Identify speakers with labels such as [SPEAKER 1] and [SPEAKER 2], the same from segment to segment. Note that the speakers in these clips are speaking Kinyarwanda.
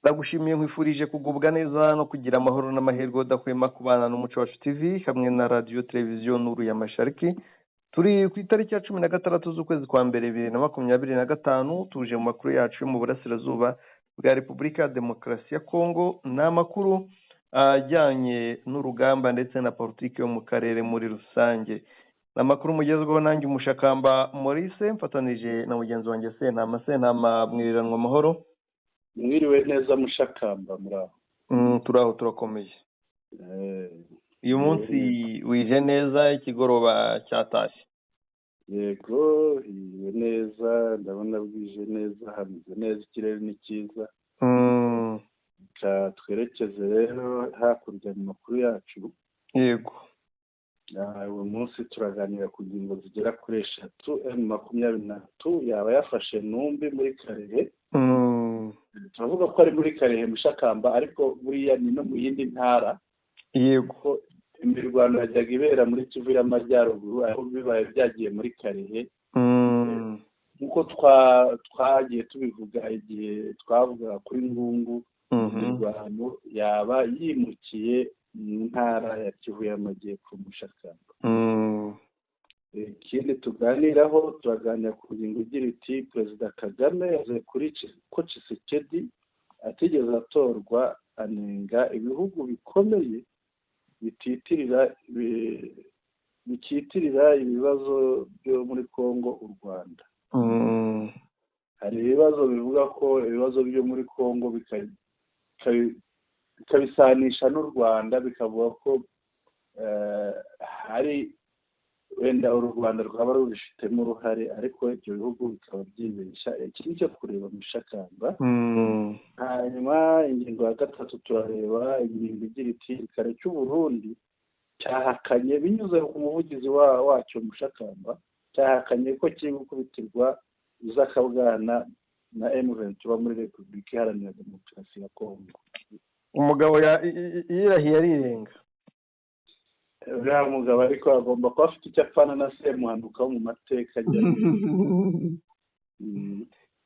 [SPEAKER 1] Ndagushimiye nkwifurije kugubwa neza no kugira amahoro n'amahirwe udahwema kubana n'Umuco Wacu TV hamwe na radio televiziyo Nuru ya Mashariki. Turi ku itariki ya 16 z'ukwezi kwa mbere 2025 tuje mu makuru yacu mu burasirazuba bwa Repubulika ya Demokarasi ya Kongo n'amakuru ajyanye n'urugamba ndetse na politiki yo mu karere muri rusange. Namakuru mugezweho nanjye Umushakamba Maurice mfatanije na mugenzi wanjye Sentama mwiranwa amahoro.
[SPEAKER 2] Mwiriwe neza Mushakamba muraho.
[SPEAKER 1] Turaho turakomeye. Uyu munsi wije neza ikigoroba cyatashye.
[SPEAKER 2] Yego hiwe neza ndabona bwije neza hameze neza ikirere ni cyiza. Twerekeze rero hakurya mu makuru yacu.
[SPEAKER 1] Yego.
[SPEAKER 2] Uyu munsi turaganira ku ngingo zigera kuri 3 M22 yaba yafashe Numbi muri Karehe. Turavuga ko ari muri Karehe Mushakamba ariko buriya ni no mu yindi ntara.
[SPEAKER 1] Yego.
[SPEAKER 2] Imirwano yajyaga ibera muri Kivu y'Amajyaruguru aho bibaye byagiye muri Karehe. Nkuko twagiye tubivuga igihe twavuga kuri Ngungu. Imirwano yaba yimukiye mu ntara ya Kivu y'Amajyepfo Mushakamba. Ikindi tuganiraho turaganira ku ngingo igira iti Perezida Kagame yavuze kuri ko Tshisekedi atigeze atorwa anenga ibihugu bikomeye bikitirira ibibazo byo muri Kongo u Rwanda. Hari ibibazo bivuga ko ibibazo byo muri Kongo bikabisanisha n'u Rwanda bikavuga ko hari wenda u Rwanda rwaba rubifitemo uruhare ariko ibyo bihugu bikaba byibeshya. Iki cyo kureba Mushakamba. Hanyuma ingingo ya 3 turareba ingingo igira iti kare cy'u Burundi cyahakanye binyuze ku muvugizi wacyo Mushakamba cyahakanye ko kiri gukubitirwa uzakabwana na M23 muri Repubulika Iharanira Demokarasi ya Kongo.
[SPEAKER 1] Umugabo yirahiye arirenga.
[SPEAKER 2] Uriya mugabo ariko agomba kuba afite icyo apfana na Semuhanuka wo mu mateka ajya.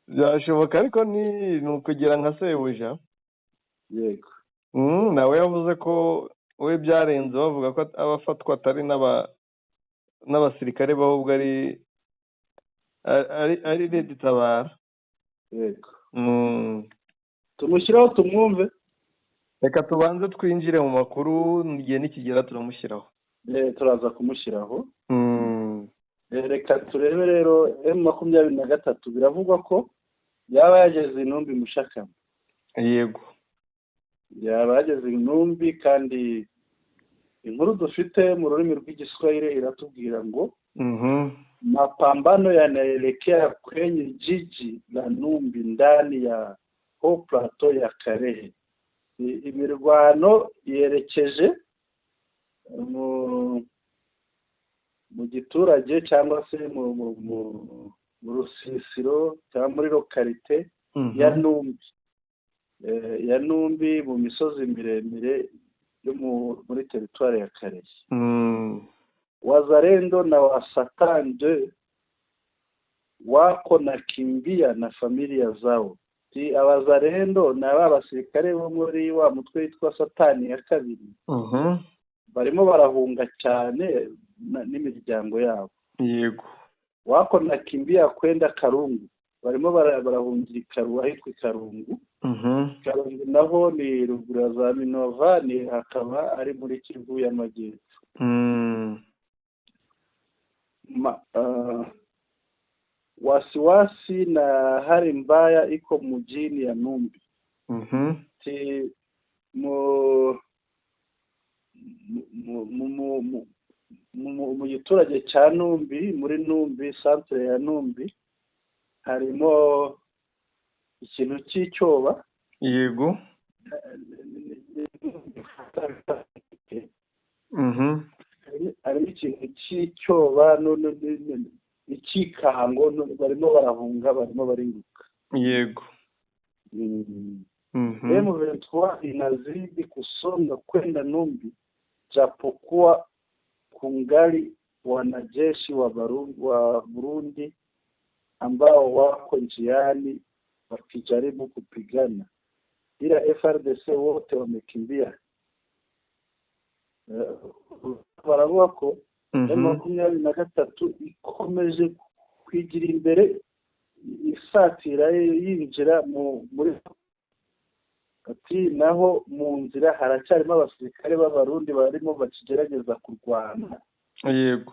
[SPEAKER 1] Byashoboka ariko ni ukugira nka Sebuja.
[SPEAKER 2] Yego.
[SPEAKER 1] Nawe yavuze ko we byarenze bavuga ko abafatwa atari n'abasirikare bahubwo ari Leta Tabara.
[SPEAKER 2] Yego. Tumushyiraho tumwumve.
[SPEAKER 1] Reka tubanze twinjire mu makuru ngiye nikigera turamushyiraho.
[SPEAKER 2] Turaza kumushyiraho. Reka turebe rero M23 biravugwa ko yaba yageze Inumbi Mushakamba.
[SPEAKER 1] Yego.
[SPEAKER 2] Yaba yageze Inumbi kandi inkuru dufite mu rurimi rw'Igiswahili iratubwira ngo mapambano yanaelekea kwenye jiji la Numbi ndani ya Haut Plateau ya Karehe. Imirwano yerekeje mu giturage cyangwa se mu rusisiro cyangwa muri lokalite ya Numbi. Ya Numbi mu misozi miremire yo muri teritwari ya Karehe. Wazalendo na wasatande wako nakimbia na familia zao. Abazalendo ni abasirikare bo muri wa mutwe witwa Satani ya kabiri. Barimo barahunga cyane n'imiryango yabo.
[SPEAKER 1] Yego.
[SPEAKER 2] Wako nakimbia kwenda Karungu. Barimo barahungira ahitwa Karungu. Karungu naho ni ruguru za Minova ni hakaba ari muri Kivu y'Amajyepfo. Wasiwasi na hali mbaya iko mjini ya Numbi. Mu giturage cya Numbi muri Numbi centre ya Numbi harimo ikintu cy'icyoba.
[SPEAKER 1] Yego.
[SPEAKER 2] Harimo ikintu cy'icyoba ikikango barimo barahunga barimo bariruka.
[SPEAKER 1] Yego.
[SPEAKER 2] M23 inazidi kusonga kwenda Numbi japokuwa kungali wanajeshi wa Burundi ambao wako njiani wakijaribu kupigana. ila FRDC wote wamekimbia. Baravuga ko M23 ikomeje kwigira imbere isatira yinjira muri ati naho mu nzira haracyarimo abasirikare b'abarundi barimo bakigerageza kurwana.
[SPEAKER 1] Yego.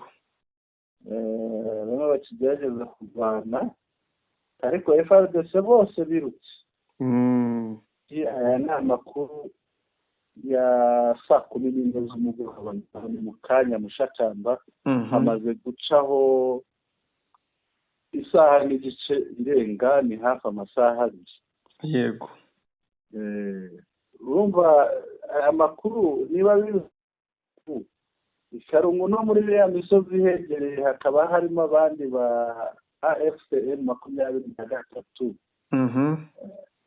[SPEAKER 2] Barimo bakigerageza kurwana ariko FRDC bose birutse. Aya ni amakuru ya saa 10 z'umugoroba mu kanya Mushakamba hamaze gucaho isaha n'igice irenga, ni hafi amasaha abiri.
[SPEAKER 1] Yego.
[SPEAKER 2] Urumva aya makuru niba Ikarungu no muri ya misozi hegereye hakaba harimo abandi ba AFCM 23.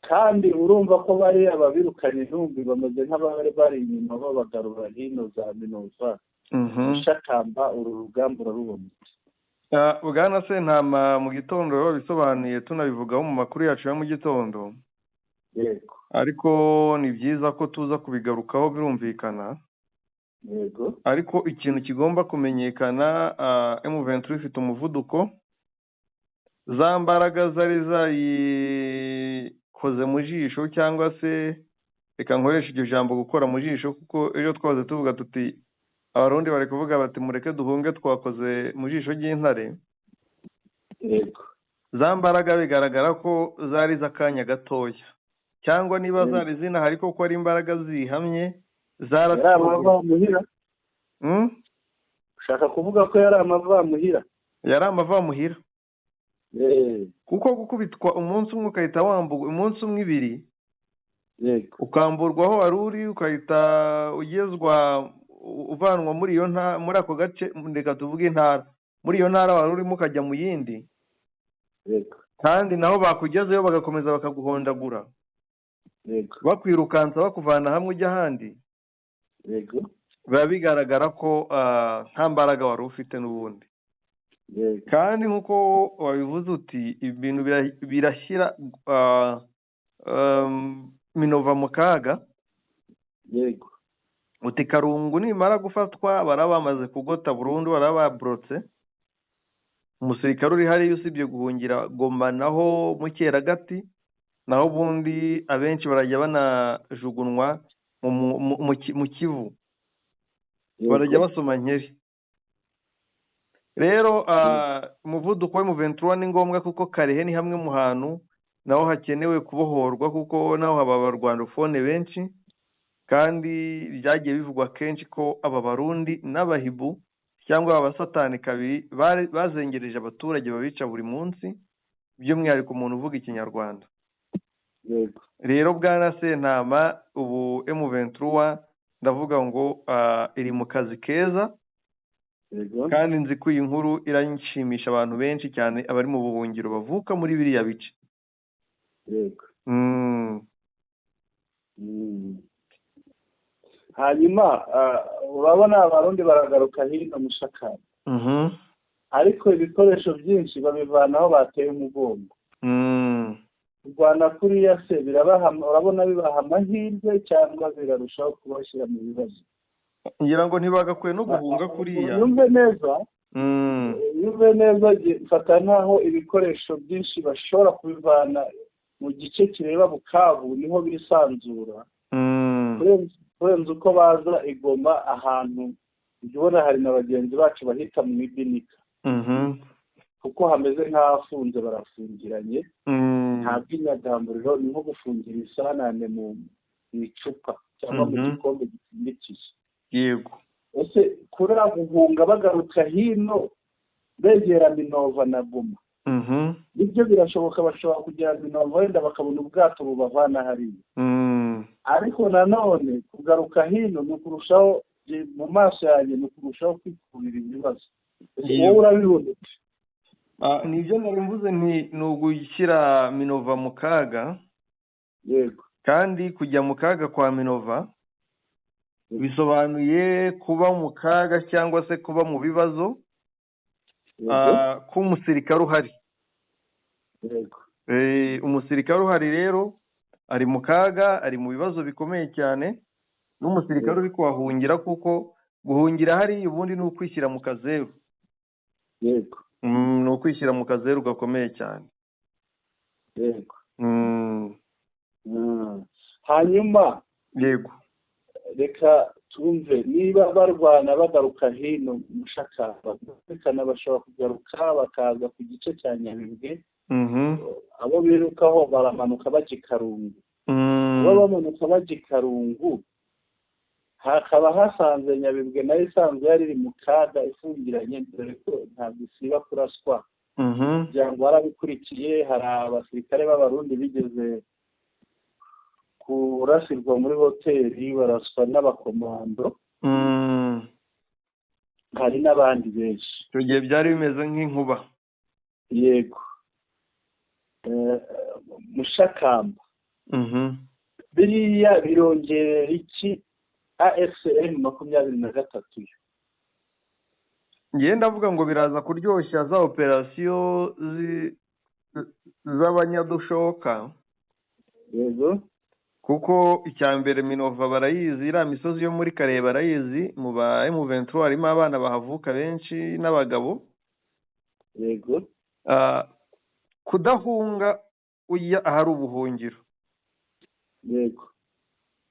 [SPEAKER 2] Kandi urumva ko bari ababirukanye intumbi bamaze nk'abari bari inyuma babagarura hino za Minova. Mushakamba uru rugamba urarubona.
[SPEAKER 1] Bwana Sentama mu gitondo bisobanuye tunabivugaho mu makuru yacu ya mu gitondo.
[SPEAKER 2] Yego.
[SPEAKER 1] Ariko ni byiza ko tuza kubigarukaho birumvikana.
[SPEAKER 2] Yego.
[SPEAKER 1] Ariko ikintu kigomba kumenyekana, M23 ifite umuvuduko, za mbaraga zari zayikoze mu jisho, cyangwa se reka nkoresha iryo jambo gukora mu jisho, kuko ejo twaze tuvuga tuti abarundi bari kuvuga bati mureke duhunge twakoze mu jisho ry'intare.
[SPEAKER 2] Yego.
[SPEAKER 1] Za mbaraga bigaragara ko zari zakanya gatoya, cyangwa niba zari zinahari koko ari imbaraga zihamye
[SPEAKER 2] zaratuye. Ushaka kuvuga ko yari amavamuhira?
[SPEAKER 1] Yari amavamuhira. Kuko gukubitwa umunsi umwe ukahita wamburwa umunsi umwe ibiri.
[SPEAKER 2] Yego.
[SPEAKER 1] Ukamburwaho waruri ukahita ugezwa uvanwa muri iyo ntara, muri ako gace ndeka tuvuge intara, muri iyo ntara warurimo ukajya mu yindi.
[SPEAKER 2] Yego.
[SPEAKER 1] Kandi naho bakugezeyo bagakomeza bakaguhondagura.
[SPEAKER 2] Yego.
[SPEAKER 1] Bakwirukansa bakuvana hamwe ujya ahandi.
[SPEAKER 2] Yego.
[SPEAKER 1] Biba bigaragara ko nta mbaraga wari ufite n'ubundi.
[SPEAKER 2] Yego.
[SPEAKER 1] Kandi nk'uko wabivuze uti ibintu birashyira Minova mu kaga.
[SPEAKER 2] Yego.
[SPEAKER 1] Uti Karungu nimara gufatwa baraba bamaze kugota burundu, baraba babrotse. Umusirikare uri hariya usibye guhungira Goma naho mu Cyeragati, naho bundi abenshi barajya banajugunwa mu Kivu. Barajya basoma nkeri. Rero umuvuduko wa M23 ni ngombwa kuko Karehe ni hamwe mu hantu naho hakenewe kubohorwa, kuko naho haba abarwandofone benshi, kandi byagiye bivugwa kenshi ko aba Barundi n'abahibu cyangwa abasatani kabiri bazengereje abaturage babica buri munsi, by'umwihariko umuntu uvuga ikinyarwanda.
[SPEAKER 2] Yego.
[SPEAKER 1] Rero Bwana Sentama, ubu M23 ndavuga ngo iri mu kazi keza.
[SPEAKER 2] Yego.
[SPEAKER 1] Kandi nzi ko iyi nkuru iranshimisha abantu benshi cyane abari mu buhungiro bavuka muri biriya bice.
[SPEAKER 2] Yego. Hanyuma urabona abarundi baragaruka hino Mushakamba. Ariko ibikoresho byinshi babivanaho bateye umugongo. Kurwana kuriya se urabona bibaha amahirwe cyangwa birarushaho kubashyira mu bibazo?
[SPEAKER 1] Ngira ngo ntibagakwiye no guhunga kuriya.
[SPEAKER 2] Yumve neza fata nkaho ibikoresho byinshi bashobora kubivana mu gice kireba Bukavu niho bisanzura. Kurenza uko baza Igoma ahantu ubona hari na bagenzi bacu bahita mu Ibinika. Kuko hameze nk'ahafunze barafungiranye. Ntabwo inyagamburiro ni nko gufungira isanane mu icupa cyangwa mu gikombe gipfundikiye.
[SPEAKER 1] Yego.
[SPEAKER 2] Ese kuri guhunga bagaruka hino begera Minova na Goma. Ibyo birashoboka, bashobora kugera Minova wenda bakabona ubwato bubavana hariya. Ariko nanone kugaruka hino ni ukurushaho mu maso yanjye ni ukurushaho kwikurira ibibazo. Wowe urabibona ute?
[SPEAKER 1] Nibyo narimvuze ni ugushyira Minova mu kaga.
[SPEAKER 2] Yego.
[SPEAKER 1] Kandi kujya mu kaga kwa Minova bisobanuye kuba mu kaga cyangwa se kuba mu bibazo k'umusirikare uhari.
[SPEAKER 2] Yego.
[SPEAKER 1] Umusirikare uhari rero ari mu kaga, ari mu bibazo bikomeye cyane, n'umusirikare uri kuhahungira, kuko guhungira hariya ubundi ni ukwishyira mu kazeru.
[SPEAKER 2] yego
[SPEAKER 1] Ni ukwishyira mu kazeru gakomeye cyane.
[SPEAKER 2] yego hanyuma
[SPEAKER 1] yego
[SPEAKER 2] reka tumve niba barwana bagaruka hino Mushakamba, bashobora kugaruka bakaza ku gice cya Nyabibwe. Abo birukaho baramanuka bajya i Karungu. Abo bamanuka bajya i Karungu, hakaba hasanze Nyabibwe nayo isanzwe yari iri mu kaga ifungiranye, dore ko ntabwo isiba kuraswa. kugira ngo warabikurikiye, hari abasirikare b'abarundi bigeze kurasirwa muri hoteli baraswa n'abakomando. Hari n'abandi benshi.
[SPEAKER 1] Icyo gihe byari bimeze nk'inkuba.
[SPEAKER 2] Yego. Mushakamba. Biriya birongerera iki AFCM 23?
[SPEAKER 1] Ngiye ndavuga ngo biraza kuryoshya za operasiyo z'abanyadushoka.
[SPEAKER 2] Yego.
[SPEAKER 1] Kuko icya mbere Minova barayizi, iriya misozi yo muri Kare barayizi, mu ba M23 harimo abana bahavuka benshi n'abagabo.
[SPEAKER 2] Yego.
[SPEAKER 1] Kudahunga ujya ahari ubuhungiro.
[SPEAKER 2] Yego.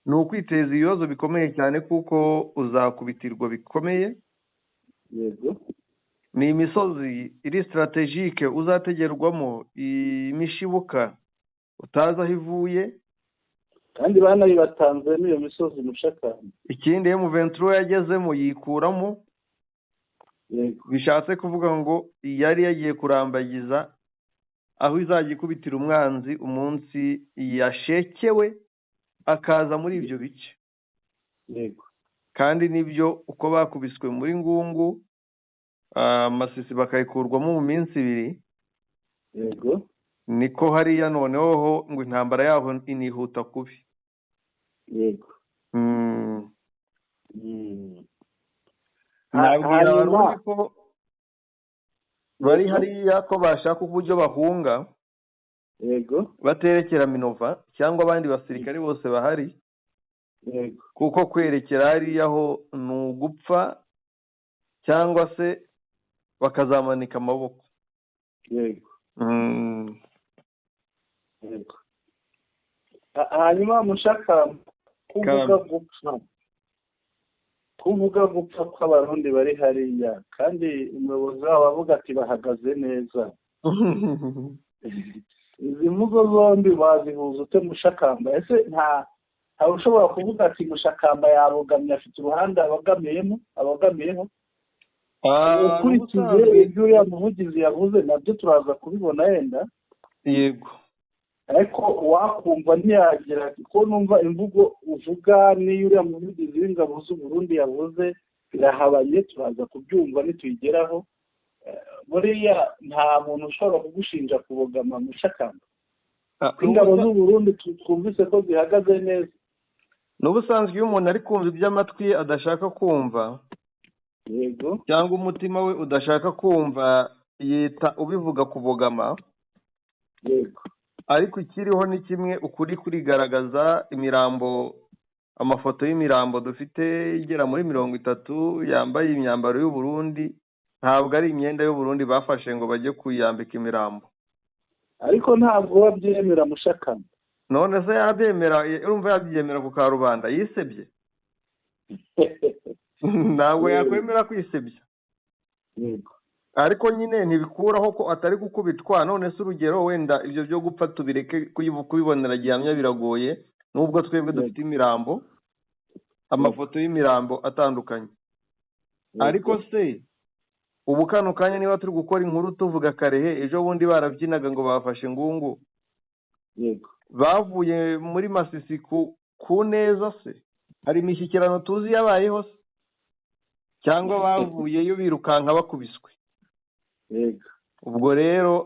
[SPEAKER 1] Ni ukwiteza ibibazo bikomeye cyane kuko uzakubitirwa bikomeye.
[SPEAKER 2] Yego.
[SPEAKER 1] Ni imisozi iri strategique uzategerwamo imishibuka utazi aho ivuye,
[SPEAKER 2] kandi banayibatanze n'iyo misozi Mushakamba.
[SPEAKER 1] Ikindi M23 yagezemo yikuramo.
[SPEAKER 2] Yego.
[SPEAKER 1] Bishatse kuvuga ngo yari yagiye kurambagiza aho izagikubitira umwanzi umunsi yashekewe akaza muri ibyo bice.
[SPEAKER 2] Yego.
[SPEAKER 1] Kandi nibyo uko bakubiswe muri Ngungu, Masisi bakayikurwamo mu minsi 2.
[SPEAKER 2] Yego.
[SPEAKER 1] Niko hariya noneho ngo intambara yaho inihuta kubi.
[SPEAKER 2] Yego.
[SPEAKER 1] Nabwira abarundi ko bari hariya ko bashaka uburyo bahunga.
[SPEAKER 2] Yego.
[SPEAKER 1] Baterekera Minova cyangwa abandi basirikare bose bahari.
[SPEAKER 2] Yego.
[SPEAKER 1] Kuko kwerekera hariya ho ni ugupfa cyangwa se bakazamanika amaboko.
[SPEAKER 2] Yego. Yego. Hanyuma Mushakamba, kuvuga gupfa kw'abarundi bari hariya, kandi umuyobozi wabo avuga ati bahagaze neza. Izi mvugo zombi wazihuza ute Mushakamba? Ese nta ushobora kuvuga ati Mushakamba yabogamye, afite uruhande abogamiyeho? Ukurikije ibyo uriya muvugizi yavuze nabyo turaza kubibona yenda.
[SPEAKER 1] Yego.
[SPEAKER 2] Ariko wakumva ntiyagira ati ko numva imvugo uvuga n'iyo uriya muvugizi w'ingabo z'u Burundi yavuze birahabanye, turaza kubyumva nituyigeraho. Buriya nta muntu ushobora kugushinja kubogama Mushakamba. Ingabo z'u Burundi twumvise ko zihagaze neza.
[SPEAKER 1] N'ubusanzwe iyo umuntu ari kumva iby'amatwi adashaka kumva,
[SPEAKER 2] yego,
[SPEAKER 1] cyangwa umutima we udashaka kumva, yita ubivuga kubogama.
[SPEAKER 2] Yego.
[SPEAKER 1] Ariko ikiriho ni kimwe, ukuri kurigaragaza. Imirambo, amafoto y'imirambo dufite igera muri 30 yambaye imyambaro y'u Burundi, ntabwo ari imyenda y'u Burundi bafashe ngo bajye kuyambika imirambo.
[SPEAKER 2] Ariko ntabwo babyemera Mushakamba.
[SPEAKER 1] None se yabyemera? Urumva yabyemera ku karubanda yisebye? Ntabwo yakwemera kwisebya.
[SPEAKER 2] Yego.
[SPEAKER 1] Ariko nyine ntibikuraho ko atari gukubitwa. None se urugero wenda ibyo byo gupfa tubireke kubibonera gihamya biragoye, nubwo twebwe dufite imirambo, amafoto y'imirambo atandukanye. Ariko se ubu kano kanya niba turi gukora inkuru tuvuga Karehe, ejo bundi barabyinaga ngo bafashe Ngungu.
[SPEAKER 2] Yego.
[SPEAKER 1] Bavuye muri Masisi ku neza se? Hari imishyikirano tuzi yabayeho se? Cyangwa bavuyeyo birukanka bakubiswe?
[SPEAKER 2] Yego.
[SPEAKER 1] Ubwo rero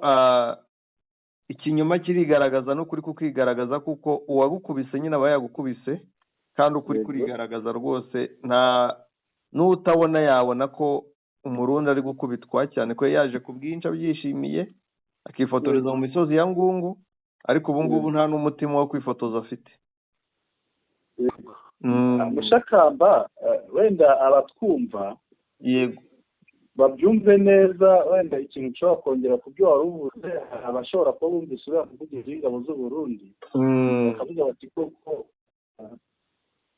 [SPEAKER 1] ikinyoma kirigaragaza n'ukuri kukigaragaza, kuko uwagukubise nyine aba yagukubise, kandi ukuri kurigaragaza rwose. Nta n'utabona yabona ko Umurundi ari gukubitwa, cyane ko yaje ku bwinshi abyishimiye, akifotoreza mu misozi ya Ngungu. ariko ubu ngubu nta n'umutima wo kwifotoza afite.
[SPEAKER 2] Mushakamba wenda abatwumva
[SPEAKER 1] yego
[SPEAKER 2] babyumve neza, wenda ikintu ushobora kongera ku byo wari uvuze, abashobora kuba bumvise uriya muvugizi w'ingabo z'u Burundi bakavuga bati koko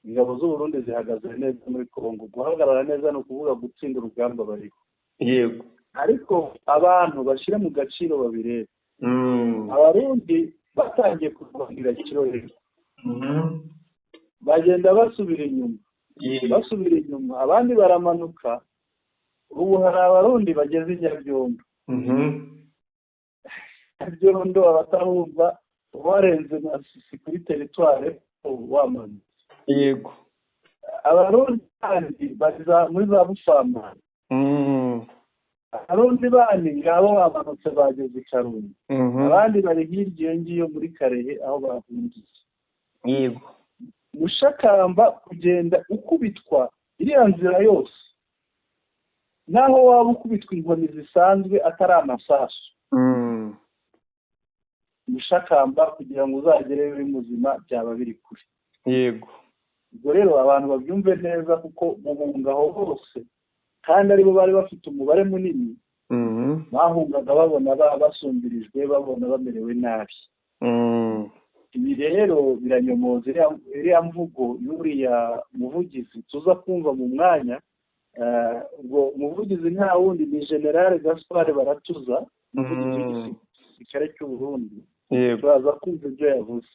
[SPEAKER 2] ingabo z'u Burundi zihagaze neza muri Kongo. Guhagarara neza ni ukuvuga gutsinda urugamba bariho.
[SPEAKER 1] yego
[SPEAKER 2] ariko abantu bashyira mu gaciro babirebe. Abarundi batangiye kurwanira Kirorero, bagenda basubira inyuma, abandi baramanuka. Ubu hari abarundi bageze i Nyabyondo. Nyabyondo abatahumva warenze Masisi kuri teritware wamanutse.
[SPEAKER 1] yego
[SPEAKER 2] Abarundi kandi baza muri za Busamana. Abarundi bandi ngabo bamanutse bageze i Karundi. Abandi bari hirya iyo ngiyo muri Karehe aho bahungiye.
[SPEAKER 1] yego
[SPEAKER 2] Mushakamba kugenda ukubitwa iriya nzira yose, naho waba ukubitwa inkoni zisanzwe atari amasasu. Mushakamba kugira ngo uzagere uri muzima byaba biri kure.
[SPEAKER 1] yego
[SPEAKER 2] ubwo rero abantu babyumve neza, kuko guhunga aho hose kandi aribo bari bafite umubare munini, bahungaga babona basumbirijwe, babona bamerewe nabi. Ibi rero biranyomoza iriya mvugo y'uriya muvugizi tuza kumva mu mwanya. Ubwo umuvugizi nta wundi ni General Gaspard Baratuza, umuvugizi w'igisirikare cy'u Burundi. turaza kumva ibyo yavuze.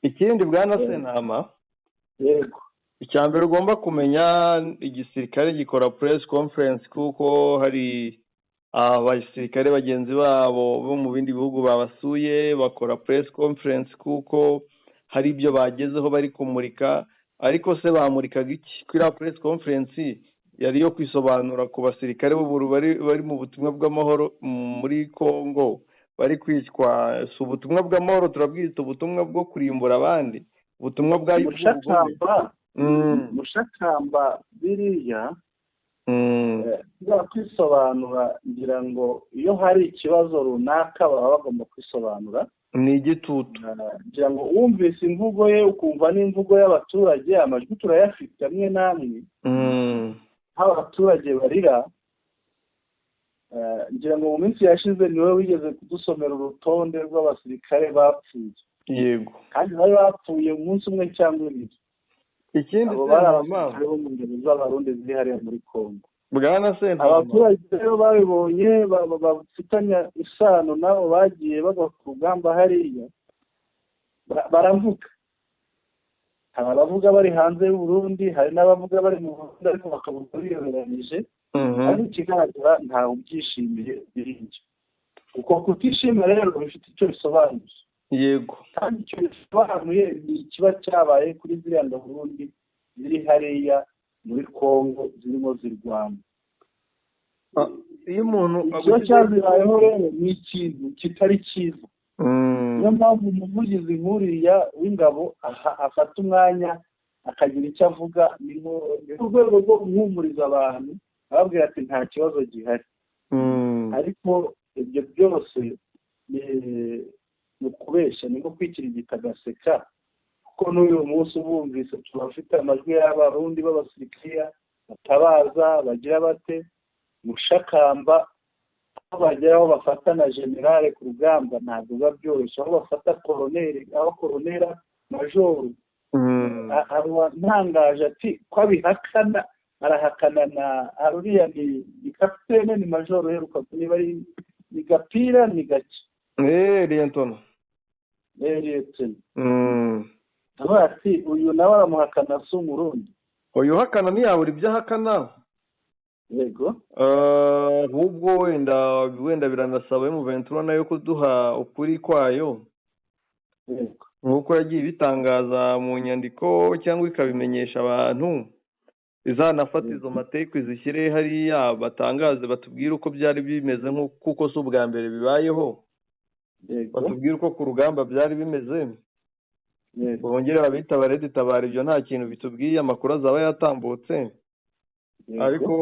[SPEAKER 1] Ikindi bwana Sentama,
[SPEAKER 2] yego,
[SPEAKER 1] icya mbere ugomba kumenya, igisirikare gikora press conference kuko hari abasirikare bagenzi babo bo mu bindi bihugu babasuye, bakora press conference kuko hari ibyo bagezeho bari kumurika. Ariko se bamurikaga iki? Kuri press conference yari yo kwisobanura ku basirikare bari mu butumwa bw'amahoro muri Kongo, bari kwicwa. Si ubutumwa bw'amahoro, turabwita ubutumwa bwo kurimbura abandi, ubutumwa bwa
[SPEAKER 2] Mushakamba biriya kwisobanura. Ngira ngo iyo hari ikibazo runaka baba bagomba kwisobanura,
[SPEAKER 1] ni igitutu.
[SPEAKER 2] ngira ngo wumvise imvugo ye ukumva n'imvugo y'abaturage, amajwi turayafite amwe n'amwe aho abaturage barira. ngira ngo mu minsi yashize niwe wigeze kudusomera urutonde rw'abasirikare bapfuye.
[SPEAKER 1] Yego,
[SPEAKER 2] kandi bari bapfuye umunsi umwe cyangwa ibiri.
[SPEAKER 1] Ikindi
[SPEAKER 2] bari abasirikare bo mu ngabo z'abarundi ziri hariya muri Kongo.
[SPEAKER 1] Bwana Sentama,
[SPEAKER 2] abaturage rero babibonye, bafitanya isano nabo bagiye bagwa ku rugamba hariya, baravuga. hari abavuga bari hanze y'u Burundi, hari n'abavuga bari mu Burundi ariko bakavuga biyoberanije. ariko ikigaragara ntawe ubyishimiye birinjye, kuko kutishima rero bifite icyo bisobanuye.
[SPEAKER 1] yego,
[SPEAKER 2] kandi icyo bisobanuye ni ikiba cyabaye kuri ziriya Burundi ziri hariya muri Kongo zirimo zirwana.
[SPEAKER 1] iyo umuntu
[SPEAKER 2] ikiba cyazibayeho rero ni ikintu kitari cyiza. niyo mpamvu umuvugizi nk'uriya w'ingabo afata umwanya akagira icyo avuga, ni mu rwego rwo guhumuriza abantu, ababwira ati nta kibazo gihari. ariko ibyo byose ni ukubeshya, ni nko kwikirigita agaseka, kuko n'uyu munsi ubumvise turafite amajwi y'abarundi b'abasirikare batabaza, bagira bate. Mushakamba aho bageraho bafata na generale ku rugamba ntabwo biba byoroshye, aho bafata koroneri, aho koronera majoro ntangaje ati ko abihakana, arahakana na aruriya ni kapitene, ni majoro heruka, niba ari ni gapira ni gake
[SPEAKER 1] Lieutenant
[SPEAKER 2] aba ati uyu nawe aramuhakana, si umurundi.
[SPEAKER 1] uyu uhakana ntiyabura ibyo ahakana.
[SPEAKER 2] yego,
[SPEAKER 1] ahubwo wenda biranasaba M23 nayo kuduha ukuri kwayo,
[SPEAKER 2] yego,
[SPEAKER 1] nk'uko yagiye ibitangaza mu nyandiko cyangwa ikabimenyesha abantu. izanafata izo mateka izishyire hariya, batangaze, batubwire uko byari bimeze, kuko si ubwa mbere bibayeho. batubwire uko ku rugamba byari bimeze. bongere babita bareditabara, ibyo nta kintu bitubwiye, amakuru azaba yatambutse. ariko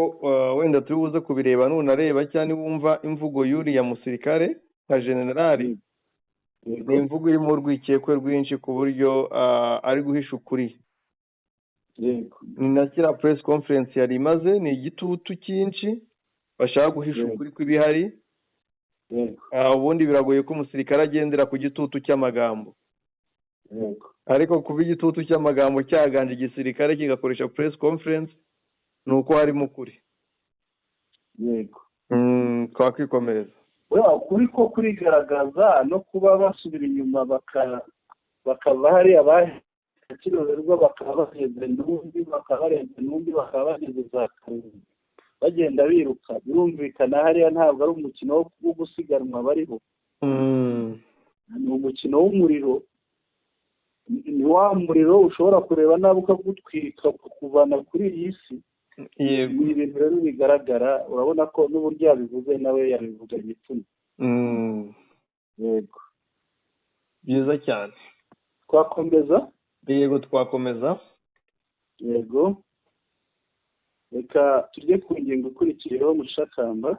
[SPEAKER 1] wenda turi buze kubireba nunareba cyane wumva imvugo y'uriya musirikare nka generali, ni imvugo irimo urwikekwe rwinshi ku buryo ari guhisha ukuri. Ni na kiriya press conference yari imaze, ni igitutu cyinshi bashaka guhisha ukuri kw'ibihari. Ubundi biragoye ko umusirikare agendera ku gitutu cy'amagambo, ariko kuba igitutu cy'amagambo cyaganje igisirikare kigakoresha press conference ni uko harimo ukuri. Twakwikomereza
[SPEAKER 2] ukuri ko kurigaragaza no kuba basubira inyuma bakava hari abakirorerwa bakaba bageze n'undi bakaba bageze za karindwi bagenda biruka, birumvikana hariya ntabwo ari umukino wo gusiganwa bariho, ni umukino w'umuriro. Ni wa muriro ushobora kureba nabi ukagutwika kuvana kuri iyi si. Ni ibintu rero bigaragara, urabona ko n'uburyo yabivuze nawe yabivuga igipfuno. Yego,
[SPEAKER 1] byiza cyane.
[SPEAKER 2] Twakomeza?
[SPEAKER 1] Yego, twakomeza.
[SPEAKER 2] Yego, reka tujye ku ngingo ikurikiyeho Mushakamba.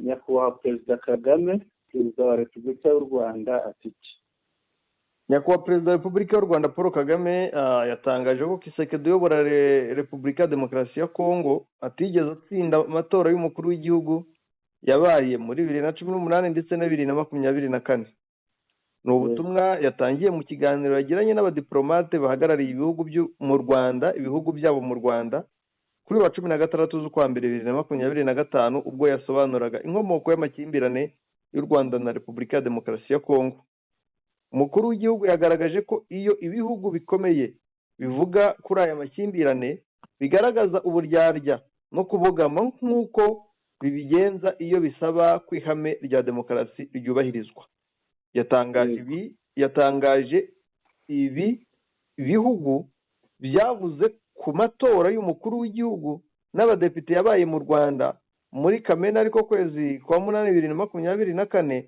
[SPEAKER 2] Nyakubahwa Perezida Kagame, Perezida wa Repubulika y'u Rwanda, ati iki?
[SPEAKER 1] Nyakubahwa Perezida wa Repubulika y'u Rwanda Paul Kagame yatangaje ko Tshisekedi uyobora Repubulika ya Demokarasi ya Kongo atigeze atsinda amatora y'umukuru w'igihugu yabaye muri 2018 ndetse na 2024. Ni ubutumwa yatangiye mu kiganiro yagiranye n'abadiplomate bahagarariye ibihugu mu Rwanda, ibihugu byabo mu Rwanda kuri wa 16 z'ukwa mbere 2025, ubwo yasobanuraga inkomoko y'amakimbirane y'u Rwanda na Repubulika ya Demokarasi ya Kongo. Umukuru w'igihugu yagaragaje ko iyo ibihugu bikomeye bivuga kuri aya makimbirane bigaragaza uburyarya no kubogama nk'uko bibigenza iyo bisaba ko ihame rya demokarasi ryubahirizwa. Yatangaje ibi bihugu byavuze ku matora y'umukuru w'igihugu n'abadepite yabaye mu Rwanda muri Kamena ariko kwezi kwa 8 2024,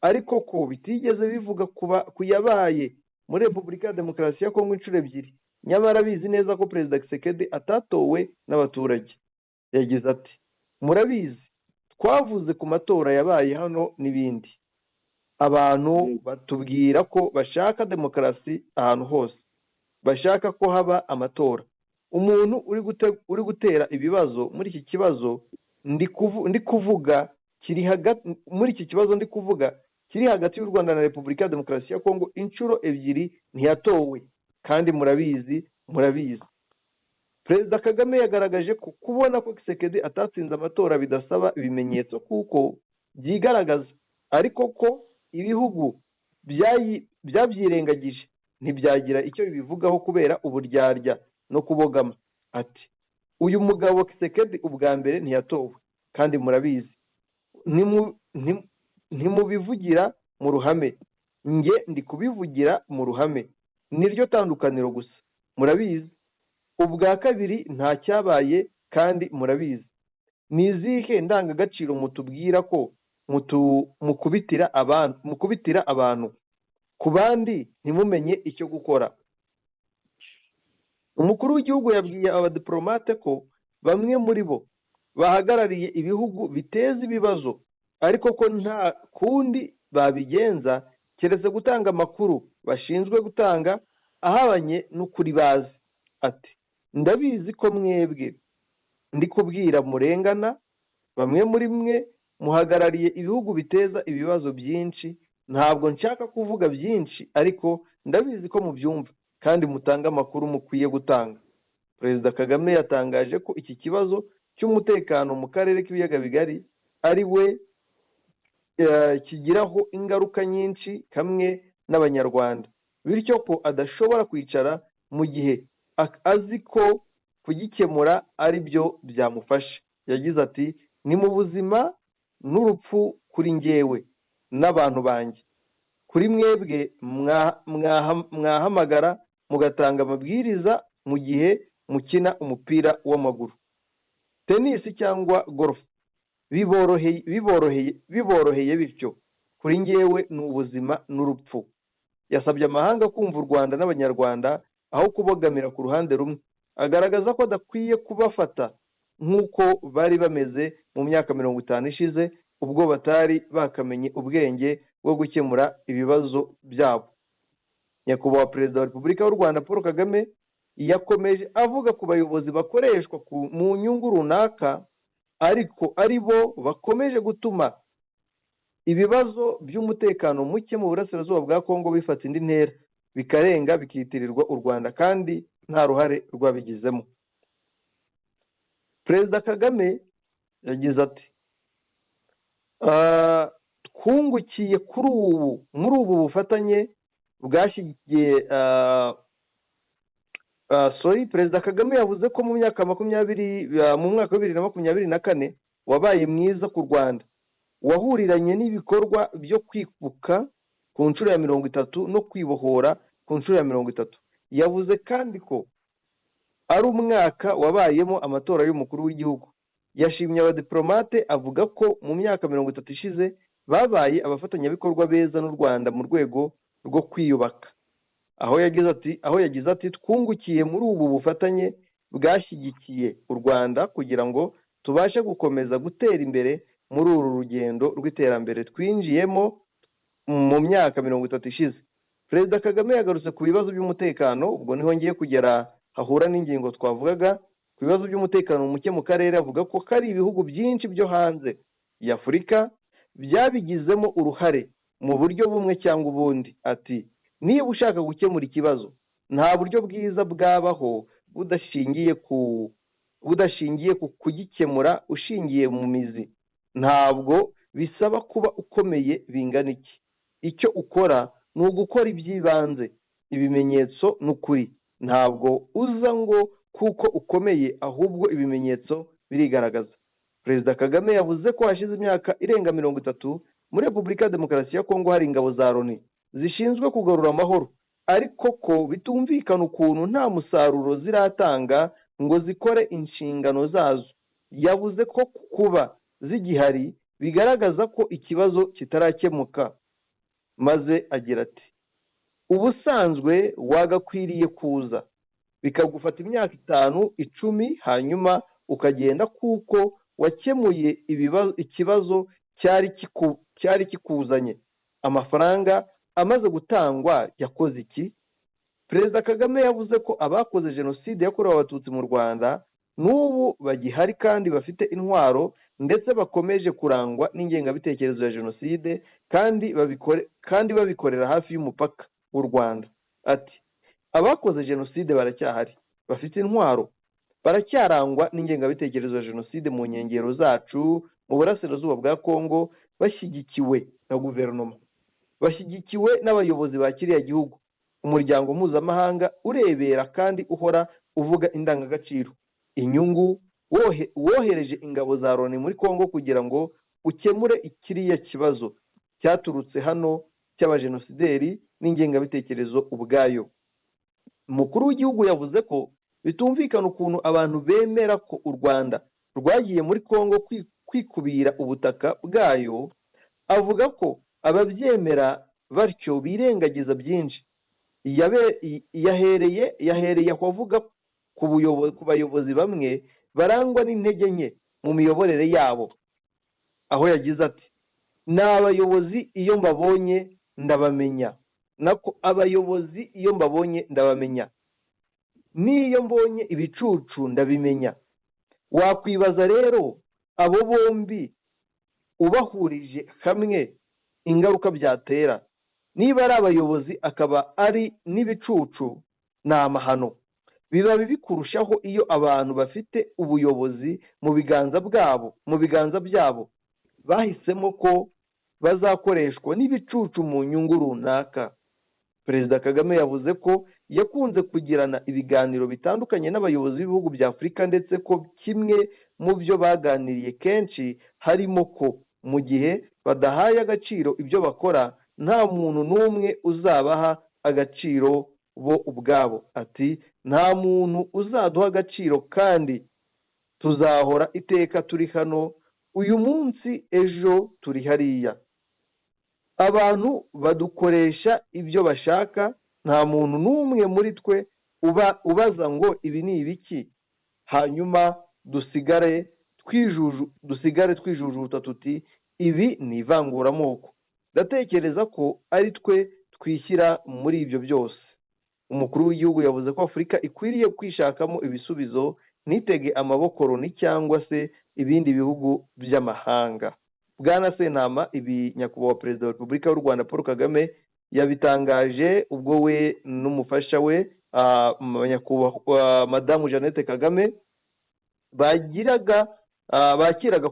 [SPEAKER 1] ariko ko bitigeze bivuga ku yabaye muri Repubulika ya Demokarasi ya Kongo inshuro ebyiri, nyamara bizi neza ko Perezida Tshisekedi atatowe n'abaturage. Yagize ati, murabizi twavuze ku matora yabaye hano n'ibindi. Abantu batubwira ko bashaka demokarasi ahantu hose, bashaka ko haba amatora. Umuntu uri gutera ibibazo muri iki kibazo ndi kuvuga kiri hagati y'u Rwanda na Repubulika ya Demokarasi ya Kongo inshuro ebyiri ntiyatowe, kandi murabizi. Perezida Kagame yagaragaje ko kubona ko Tshisekedi atatsinze amatora bidasaba ibimenyetso kuko byigaragaza, ariko ko ibihugu byabyirengagije ntibyagira icyo bibivugaho kubera uburyarya no kubogama. Ati, uyu mugabo Tshisekedi ubwa mbere ntiyatowe, kandi murabizi. Ntimubivugira mu ruhame, nge ndi kubivugira mu ruhame, niryo tandukaniro gusa. Murabizi. Ubwa kabiri nta cyabaye, kandi murabizi. Ni izihe ndangagaciro mutubwira ko mukubitira abantu ku bandi ntimumenye icyo gukora? Umukuru w'igihugu yabwiye abadiplomate ko bamwe muri bo bahagarariye ibihugu biteza ibibazo, ariko ko nta kundi babigenza keretse gutanga amakuru bashinzwe gutanga ahabanye n'ukuri bazi. Ati, ndabizi ko mwebwe ndi kubwira murengana, bamwe muri mwe muhagarariye ibihugu biteza ibibazo byinshi. Ntabwo nshaka kuvuga byinshi, ariko ndabizi ko mubyumva kandi mutanga amakuru mukwiye gutanga. Perezida Kagame yatangaje ko iki kibazo cy'umutekano mu karere k'ibiyaga bigari ari we kigiraho ingaruka nyinshi hamwe n'abanyarwanda, bityo ko adashobora kwicara mu gihe azi ko kugikemura ari byo byamufasha. Yagize ati, ni mu buzima n'urupfu kuri njyewe n'abantu banjye. Kuri mwebwe mwahamagara mugatanga amabwiriza mu gihe mukina umupira w'amaguru, tenisi cyangwa golf, biboroheye bityo. Kuri njyewe ni ubuzima n'urupfu. Yasabye amahanga kumva u Rwanda n'abanyarwanda aho kubogamira ku ruhande rumwe. Agaragaza ko adakwiye kubafata nk'uko bari bameze mu myaka 50 ishize, ubwo batari bakamenye ubwenge bwo gukemura ibibazo byabo. Nyakubahwa Perezida wa Repubulika y'u Rwanda Paul Kagame yakomeje avuga ku bayobozi bakoreshwa mu nyungu runaka, ariko ari bo bakomeje gutuma ibibazo by'umutekano muke mu burasirazuba bwa Kongo bifata indi ntera, bikarenga bikitirirwa u Rwanda kandi nta ruhare rwabigizemo. Perezida Kagame yagize ati twungukiye muri ubu bufatanye bwashyigikiye Perezida Kagame yavuze ko mu mwaka wa 2024 wabaye mwiza ku Rwanda, wahuriranye n'ibikorwa byo kwibuka ku nshuro ya 30 no kwibohora ku nshuro ya 30. Yavuze kandi ko ari umwaka wabayemo amatora y'umukuru w'igihugu. Yashimye abadiplomate avuga ko mu myaka 30 ishize babaye abafatanyabikorwa beza n'u Rwanda mu rwego rwo kwiyubaka. Aho yagize ati twungukiye muri ubu bufatanye bwashyigikiye u Rwanda kugira ngo tubashe gukomeza gutera imbere muri uru rugendo rw'iterambere twinjiyemo mu myaka 30 ishize. Perezida Kagame yagarutse ku bibazo by'umutekano, ubwo niho ngiye kugera hahura n'ingingo twavugaga ku bibazo by'umutekano muke mu karere. Avuga ko kari ibihugu byinshi byo hanze ya Afurika byabigizemo uruhare mu buryo bumwe cyangwa ubundi. Ati niba ushaka gukemura ikibazo, nta buryo bwiza bwabaho budashingiye ku kugikemura ushingiye mu mizi. Ntabwo bisaba kuba ukomeye bingana iki. Icyo ukora ni ugukora iby'ibanze, ibimenyetso n'ukuri. Ntabwo uza ngo kuko ukomeye, ahubwo ibimenyetso birigaragaza. Perezida Kagame yavuze ko hashize imyaka irenga 30 muri Repubulika ya Demokarasi ya Kongo hari ingabo za Loni zishinzwe kugarura amahoro, ariko ko bitumvikana ukuntu nta musaruro ziratanga ngo zikore inshingano zazo. Yavuze ko kuba zigihari bigaragaza ko ikibazo kitarakemuka, maze agira ati ubusanzwe wagakwiriye kuza bikagufata imyaka 5-10 hanyuma ukagenda kuko wakemuye ikibazo cyari kikuzanye. Amafaranga amaze gutangwa yakoze iki? Perezida Kagame yavuze ko abakoze jenoside yakorewe abatutsi mu Rwanda n'ubu bagihari kandi bafite intwaro ndetse bakomeje kurangwa n'ingengabitekerezo ya jenoside kandi babikorera hafi y'umupaka w'u Rwanda. Ati abakoze jenoside baracyahari, bafite intwaro, baracyarangwa n'ingengabitekerezo ya jenoside mu nkengero zacu mu burasirazuba bwa Kongo, bashyigikiwe na guverinoma, bashyigikiwe n'abayobozi ba kiriya gihugu, umuryango mpuzamahanga urebera kandi uhora uvuga indangagaciro, inyungu. Wohereje ingabo za Loni muri Kongo kugira ngo ukemure ikiriya kibazo cyaturutse hano cy'abajenosideri n'ingengabitekerezo ubwayo. Umukuru w'igihugu yavuze ko bitumvikana ukuntu abantu bemera ko u Rwanda rwagiye muri Kongo kwikubira ubutaka bwayo. Avuga ko ababyemera batyo birengagiza byinshi. Yahereye aho avuga ku bayobozi bamwe barangwa n'intege nke mu miyoborere yabo, aho yagize ati n'abayobozi iyo mbabonye ndabamenya, nako abayobozi iyo mbabonye ndabamenya, n'iyo mbonye ibicucu ndabimenya. Wakwibaza rero abo bombi ubahurije hamwe ingaruka byatera. Niba ari abayobozi akaba ari n'ibicucu, ni amahano. Biba bibi kurushaho iyo abantu bafite ubuyobozi mu biganza byabo bahisemo ko bazakoreshwa n'ibicucu mu nyungu runaka. Perezida Kagame yavuze ko yakunze kugirana ibiganiro bitandukanye n'abayobozi b'ibihugu bya Afurika, ndetse ko kimwe mu byo baganiriye kenshi harimo ko mu gihe badahaye agaciro ibyo bakora, nta muntu n'umwe uzabaha agaciro bo ubwabo. Ati nta muntu uzaduha agaciro kandi tuzahora iteka turi hano, uyu munsi ejo turi hariya. Abantu badukoresha ibyo bashaka, nta muntu n'umwe muri twe ubaza ngo ibi ni ibiki, hanyuma dusigare twijujuta tuti ibi ni ivanguramoko. Ndatekereza ko ari twe twishyira muri ibyo byose. Umukuru w'igihugu yavuze ko Afurika ikwiriye kwishakamo ibisubizo, ntitege amaboko Loni cyangwa se ibindi bihugu by'amahanga. Bwana Sentama, ibi nyakubahwa perezida wa Repubulika y'u Rwanda Paul Kagame yabitangaje ubwo we n'umufasha we nyakubahwa madamu Jeannette Kagame bakiraga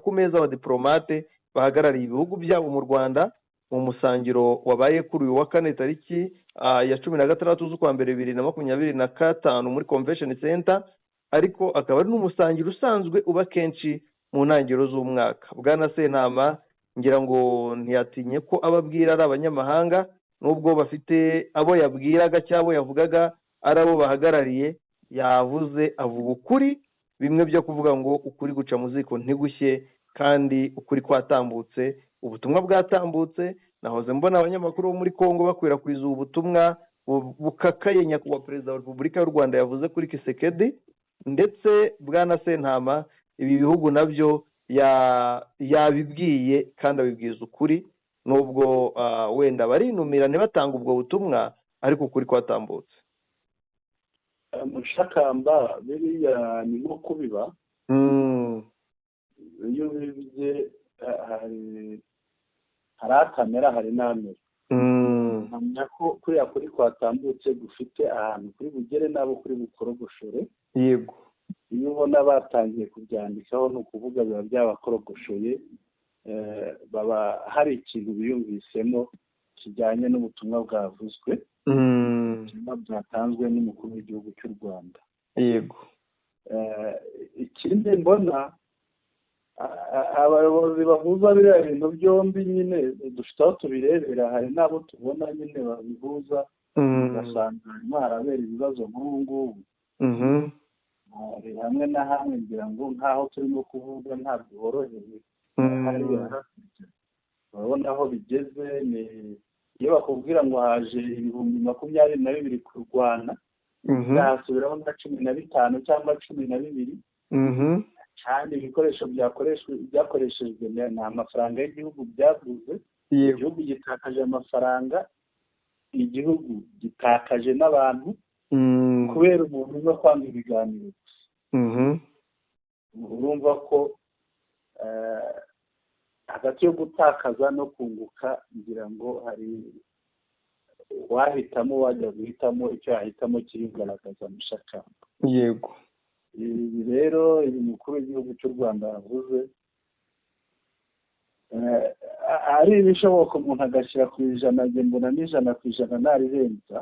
[SPEAKER 1] ku meza abadiplomate bahagarariye ibihugu byabo mu Rwanda mu musangiro wabaye kuri uyu wa kane tariki ya 16 z'ukwa mbere 2025 muri Convention Center, ariko akaba ari n'umusangiro usanzwe uba kenshi mu ntangiriro z'umwaka. Bwana Sentama ngira ngo ntiyatinye ko ababwira ari abanyamahanga, nubwo bafite abo yabwiraga cyangwa yavugaga ari abo bahagarariye, yavuze avuga ukuri, bimwe byo kuvuga ngo ukuri guca mu ziko ntigushye, kandi ukuri kwatambutse, ubutumwa bwatambutse. Nahoze mbona abanyamakuru bo muri Kongo bakwirakwiza ubutumwa bukakaye nyakubahwa perezida wa Repubulika y'u Rwanda yavuze kuri Kisekedi, ndetse Bwana Sentama ibi bihugu nabyo yabibwiye kandi abibwiza ukuri, nubwo wenda barinumira ntibatanga ubwo butumwa, ariko ukuri kwatambutse.
[SPEAKER 2] Mushakamba biriya ni nko kubiba, iyo bibye hari akamera hari n'amera. Mpamya ko kuriya kuri kwatambutse gufite ahantu kuri bugere n'abo kuri bukorogoshore.
[SPEAKER 1] Yego,
[SPEAKER 2] iyo ubona batangiye kubyandikaho ni ukuvuga biba byabakorogoshoye, baba hari ikintu biyumvisemo kijyanye n'ubutumwa bwavuzwe, ubutumwa bwatanzwe n'umukuru w'igihugu cy'u Rwanda.
[SPEAKER 1] Yego,
[SPEAKER 2] ikindi mbona abayobozi bahuza biriya bintu byombi nyine dufite aho tubirebera, hari n'abo tubona nyine babihuza ugasanga harimo harabera ibibazo nk'ubu ngubu. Hari hamwe na hamwe ngira ngo nk'aho turimo kuvuga ntabwo horoheye, hariya hakurya urabona aho bigeze. Iyo bakubwira ngo haje ibihumbi 22 kurwana, yahasubiraho nka 15 cyangwa 12, kandi ibikoresho byakoreshejwe ni amafaranga y'igihugu byaguze. Igihugu gitakaje amafaranga, igihugu gitakaje n'abantu kubera umuntu no kwanga ibiganiro gusa. Urumva ko hagati yo gutakaza no kunguka ngira ngo hari wahitamo, wajya guhitamo icyo yahitamo kirigaragaza Mushakamba.
[SPEAKER 1] Yego,
[SPEAKER 2] ibi rero uyu mukuru w'igihugu cy'u Rwanda yavuze ari ibishoboka umuntu agashyira ku ijana, njye mbona n'100% ntarirenza,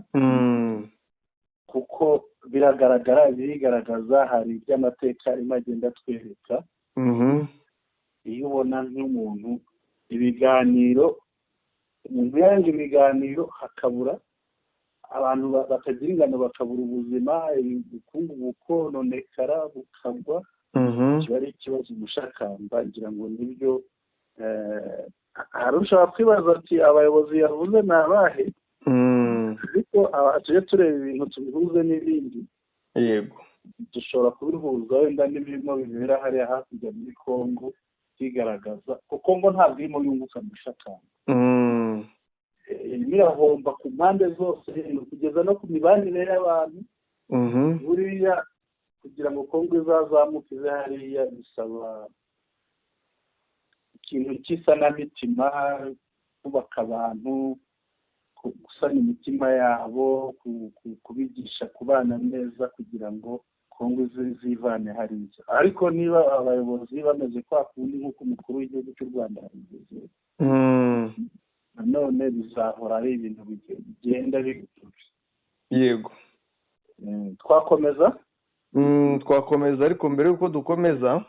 [SPEAKER 2] kuko birigaragaza hari iby'amateka arimo agenda atwereka. Iyo ubona nk'umuntu ibiganiro, umuntu yanga ibiganiro hakabura abantu batagira ingano, bakabura ubuzima, ubukungu bukononekara bukagwa, kiba ari ikibazo Mushakamba. Ngira ngo nibyo hari ushobora kwibaza ati abayobozi yavuze ni abahe, ariko tujye tureba ibintu tubihuze n'ibindi.
[SPEAKER 1] Yego,
[SPEAKER 2] dushobora kubihuza wenda n'ibirimo bibera hariya hakurya muri Kongo bigaragaza ko Kongo ntabwo irimo yunguka Mushakamba. Irimo irahomba ku mpande zose, kugeza no ku mibanire y'abantu. Buriya kugira ngo Kongo izazamuke ize hariya bisaba ikintu cy'isanamitima, kubaka abantu, gusana imitima yabo, kubigisha kubana neza kugira ngo Kongo zivane hariya. Ariko niba abayobozi bameze kwa kundi nk'uko umukuru w'igihugu cy'u Rwanda yabivuze, nanone bizahora ari ibintu bigenda bigutuza.
[SPEAKER 1] Yego,
[SPEAKER 2] twakomeza
[SPEAKER 1] ariko mbere y'uko dukomeza,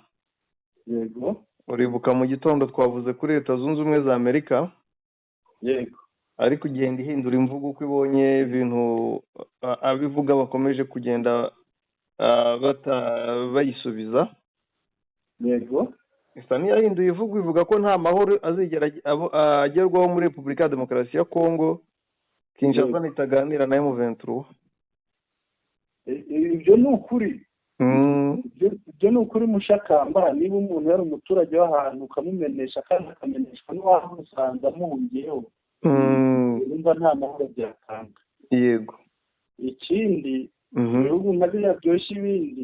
[SPEAKER 2] yego,
[SPEAKER 1] uribuka mu gitondo twavuze kuri Leta Zunze Ubumwe za Amerika.
[SPEAKER 2] Yego,
[SPEAKER 1] ariko igenda ihindura imvugo uko ibonye ibintu abivuga bakomeje kugenda bayisubiza.
[SPEAKER 2] Yego,
[SPEAKER 1] isa n'iyahinduye ivugo, ivuga ko nta mahoro azigera agerwaho muri Repubulika ya Demokarasi ya Kongo Kinshasa nitaganira na M23.
[SPEAKER 2] Ibyo ni ukuri, ibyo ni ukuri mushakamba. Niba umuntu yari umuturage w'ahantu ukamumenesha kandi akameneshwa n'uwamusanze amuhungiyeho, urumva nta mahoro byatanga.
[SPEAKER 1] yego.
[SPEAKER 2] Ikindi ibihugu nka biriya byoshye ibindi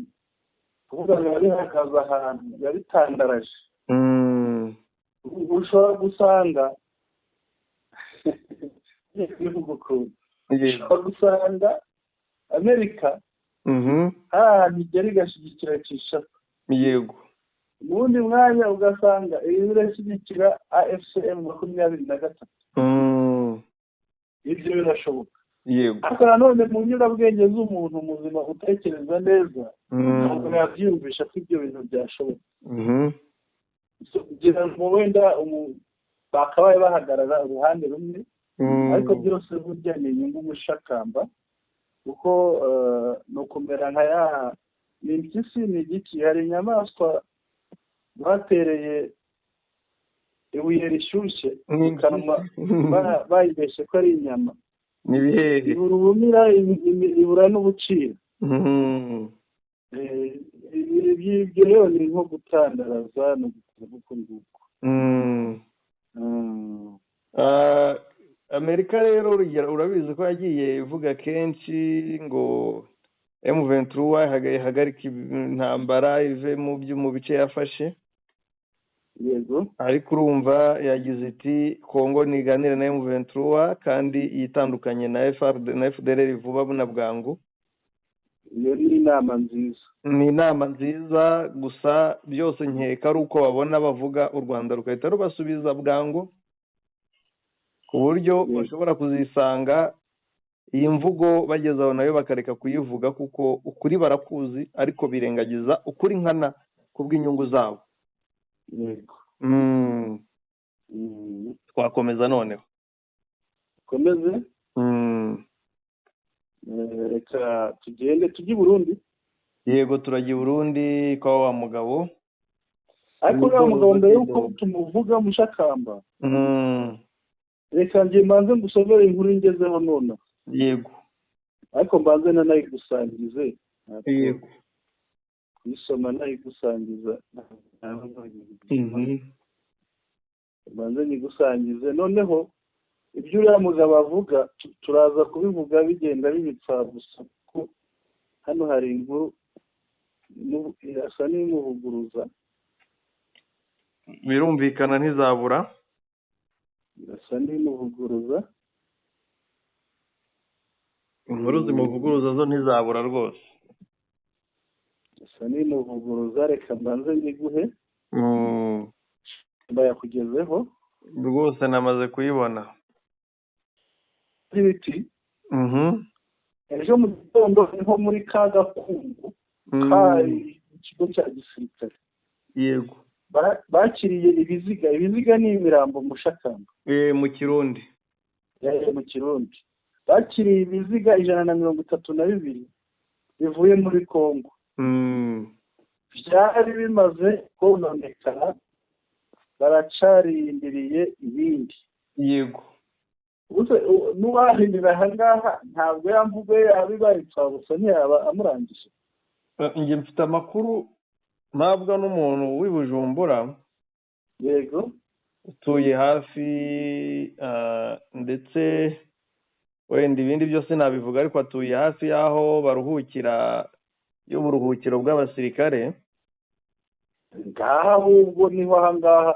[SPEAKER 2] kuvuga biba bihagaze ahantu biba bitandaraje. ushobora gusanga ushobora gusanga Amerika ahantu igera igashyigikira Kinshasa,
[SPEAKER 1] yego.
[SPEAKER 2] mu wundi mwanya ugasanga irashyigikira AFCM 23. ibyo birashoboka,
[SPEAKER 1] yego.
[SPEAKER 2] ariko nanone mu nyurabwenge z'umuntu muzima utekereza neza ntabwo yabyiyumvisha ko ibyo bintu byashoboka. kugira ngo wenda bakabaye bahagarara uruhande rumwe, ariko byose burya ni inyungu mushakamba, kuko ni ukumera nka ni impyisi, ni igiki, hari inyamaswa batereye ibuye rishyushye mu kanwa bayibeshye ko ari inyama, ibura ubumira ibura n'ubuciro. ibyo rero ni nko gutandaraza no gukuruka nguko.
[SPEAKER 1] Amerika rero urabizi ko yagiye ivuga kenshi ngo M23 ihagarika intambara ive mu bice yafashe.
[SPEAKER 2] Yego.
[SPEAKER 1] ariko urumva yagize iti Kongo niganira na M23 kandi yitandukanye na FDLR vuba buna bwangu.
[SPEAKER 2] iyo ni inama nziza,
[SPEAKER 1] ni inama nziza, gusa byose nkeka ari uko babona bavuga u Rwanda rugahita rubasubiza bwangu, ku buryo bashobora kuzisanga iyi mvugo bagezaho nayo bakareka kuyivuga, kuko ukuri barakuzi ariko birengagiza ukuri nkana kubw'inyungu zabo.
[SPEAKER 2] yego.
[SPEAKER 1] Twakomeza noneho.
[SPEAKER 2] komeze. reka tugende tujye i Burundi.
[SPEAKER 1] Yego, turajya i Burundi kwa wa mugabo.
[SPEAKER 2] ariko uriya mugabo mbere y'uko tumuvuga mushakamba, reka njye mbanze ngusomere inkuru ngezeho none.
[SPEAKER 1] Yego.
[SPEAKER 2] ariko mbanze nanayigusangize.
[SPEAKER 1] Yego.
[SPEAKER 2] kuyisoma nayigusangiza. mbanze nyigusangize, noneho ibyo uriya mugabo avuga turaza kubivuga bigenda bibipfa gusa, kuko hano hari inkuru irasa n'imuvuguruza.
[SPEAKER 1] birumvikana ntizabura.
[SPEAKER 2] irasa n'imuvuguruza.
[SPEAKER 1] inkuru zimuvuguruza zo ntizabura rwose.
[SPEAKER 2] irasa n'imuvuguruza, reka mbanze nyiguhe. bayakugezeho
[SPEAKER 1] rwose, namaze kuyibona.
[SPEAKER 2] ibiti. ejo mu gitondo niho muri Kagakungu hari ikigo cya gisirikare.
[SPEAKER 1] Yego.
[SPEAKER 2] bakiriye ibiziga ni imirambo mushakamba.
[SPEAKER 1] mu Kirundi.
[SPEAKER 2] mu Kirundi bakiriye ibiziga 132 bivuye muri Kongo. byari bimaze kononekara, baracarindiriye ibindi.
[SPEAKER 1] Yego.
[SPEAKER 2] n'uwahindura aha ngaha ntabwo yamvugo yabibaye twabusa ntiyaba amurangije.
[SPEAKER 1] njye mfite amakuru mpabwa n'umuntu w'i Bujumbura.
[SPEAKER 2] Yego.
[SPEAKER 1] utuye hafi, ndetse wenda ibindi byose nabivuga, ariko atuye hafi y'aho baruhukira, y'uburuhukiro bw'abasirikare.
[SPEAKER 2] ngaha ahubwo niho aha ngaha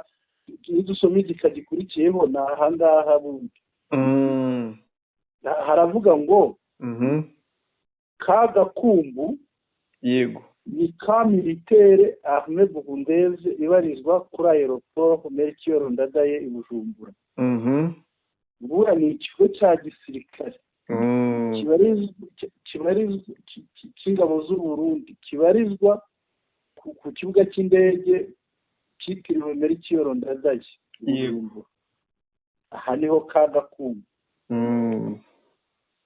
[SPEAKER 2] dusoma igika gikurikiyeho ni aha ngaha bundi. haravuga ngo Kagakungu.
[SPEAKER 1] Yego.
[SPEAKER 2] ni ka militaire armée burundaise ibarizwa kuri aéroport Melchior Ndadaye i Bujumbura. buriya ni ikigo cya gisirikare cy'ingabo z'u Burundi, kibarizwa ku kibuga cy'indege cyitiriwe Melchior Ndadaye i Bujumbura. aha niho Kagakungu.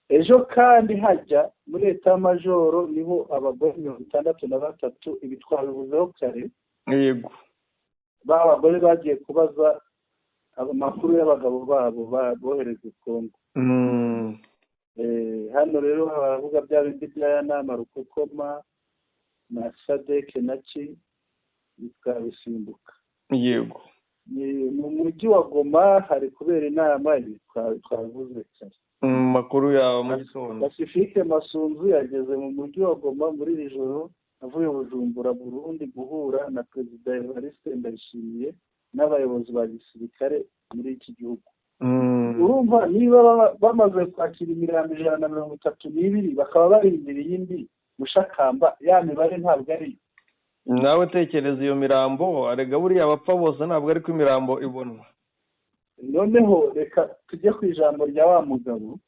[SPEAKER 2] ejo kandi hajya muri Etat Majoro niho abagore 63, ibi twabivuzeho kare.
[SPEAKER 1] Yego.
[SPEAKER 2] abagore bagiye kubaza amakuru y'abagabo babo bohereza Kongo. hano rero baravuga bya bindi by'aya nama rukokoma, na sadeke na ki yitwa bisimbuka.
[SPEAKER 1] yego
[SPEAKER 2] Mu mujyi wa Goma hari kubera inama twavuze cyane.
[SPEAKER 1] Makuru ya mu gitondo.
[SPEAKER 2] Pacifique Masunzu yageze mu mujyi wa Goma muri iri joro avuye Bujumbura Burundi guhura na Perezida Evariste Ndayishimiye n'abayobozi ba gisirikare muri iki gihugu. Urumva niba bamaze kwakira imirambo 132 bakaba barindiriye indi Mushakamba, ya mibare ntabwo ari.
[SPEAKER 1] Nawe tekereza iyo mirambo arega buriya abapfa bose ntabwo ari ko imirambo ibonwa.
[SPEAKER 2] Noneho reka tujye ku ijambo rya wa mugabo.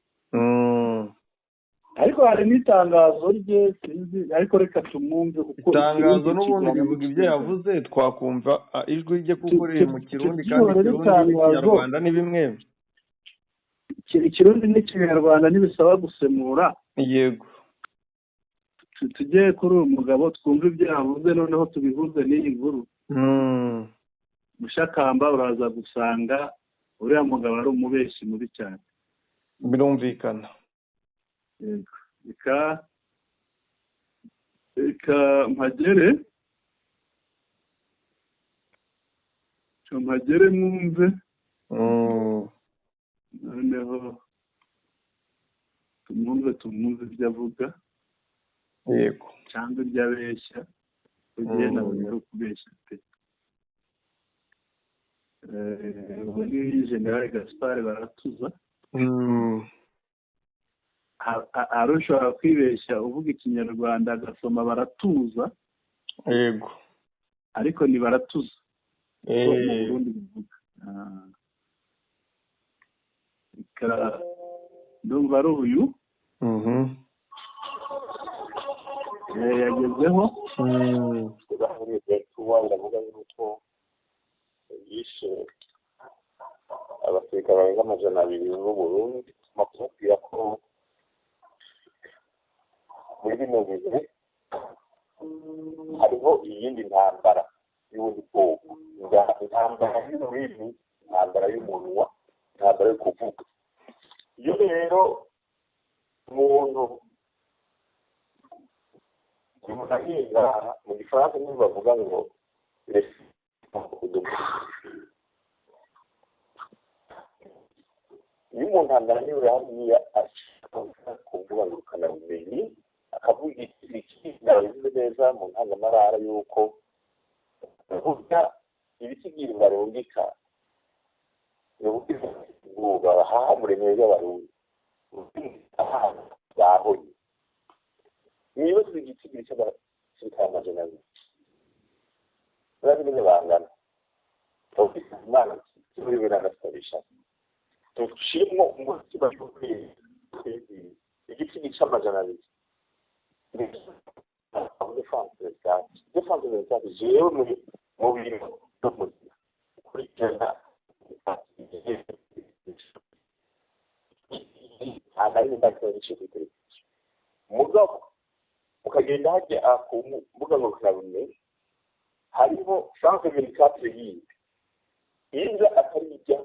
[SPEAKER 2] Ariko hari n'itangazo rye sinzi, ariko reka tumwumve kuko
[SPEAKER 1] itangazo n'ubundi bivuga ibyo yavuze twakumva ijwi rye kuko riri mu Kirundi kandi Kinyarwanda ni bimwe.
[SPEAKER 2] Ikirundi n'Ikinyarwanda ntibisaba gusemura.
[SPEAKER 1] Yego.
[SPEAKER 2] Tujye kuri uyu mugabo twumve ibyo yavuze noneho tubihuze n'iyi nkuru. Mushakamba uraza gusanga uriya mugabo ari umubeshi mubi cyane.
[SPEAKER 1] Birumvikana.
[SPEAKER 2] Yego. Reka mpagere mwumve. Noneho tumwumve ibyo avuga.
[SPEAKER 1] Yego.
[SPEAKER 2] Cyangwa ibyo abeshya. Ugiye nabonye ari ukubeshya pe. Muri General Gaspard Baratuza. Arushobora kwibeshya uvuga Ikinyarwanda agasoma Baratuza.
[SPEAKER 1] Yego.
[SPEAKER 2] Ariko ni Baratuza. Mu Burundi bivuga. Ndumva ari uyu. Yagezeho.
[SPEAKER 3] Ndavuga yuko yishe abasirikare barenga 200 b'u Burundi, makubwira ko muri bino bihe hariho iyindi ntambara y'ubundi bwoko, intambara y'ururimi, intambara y'umunwa, intambara yo kuvuga. Iyo rero umuntu ahinga mu gifaransa nibo bavuga ngo iyo umuntu ananiwe hariya ashaka kuvuga ngo ukanabumenyi akavuga ikintu bivuze neza mu ntangamarara y'uko burya ibisigira barungika ubuvuga bahamuremye by'abarundi ahantu bahoye niba tugitsigira cy'abasirikare amajana abiri barabimenye bangana tawufite imana turi biranasabisha tushimo umutima w'ukuri igitsigi cy'amajana abiri defense de jewe mu bintu no mu kurikirana ari ndakora icyo mugabo ukagenda hajya ku mbuga ngurukanabumenyi hariho France 24 yindi inza atarijya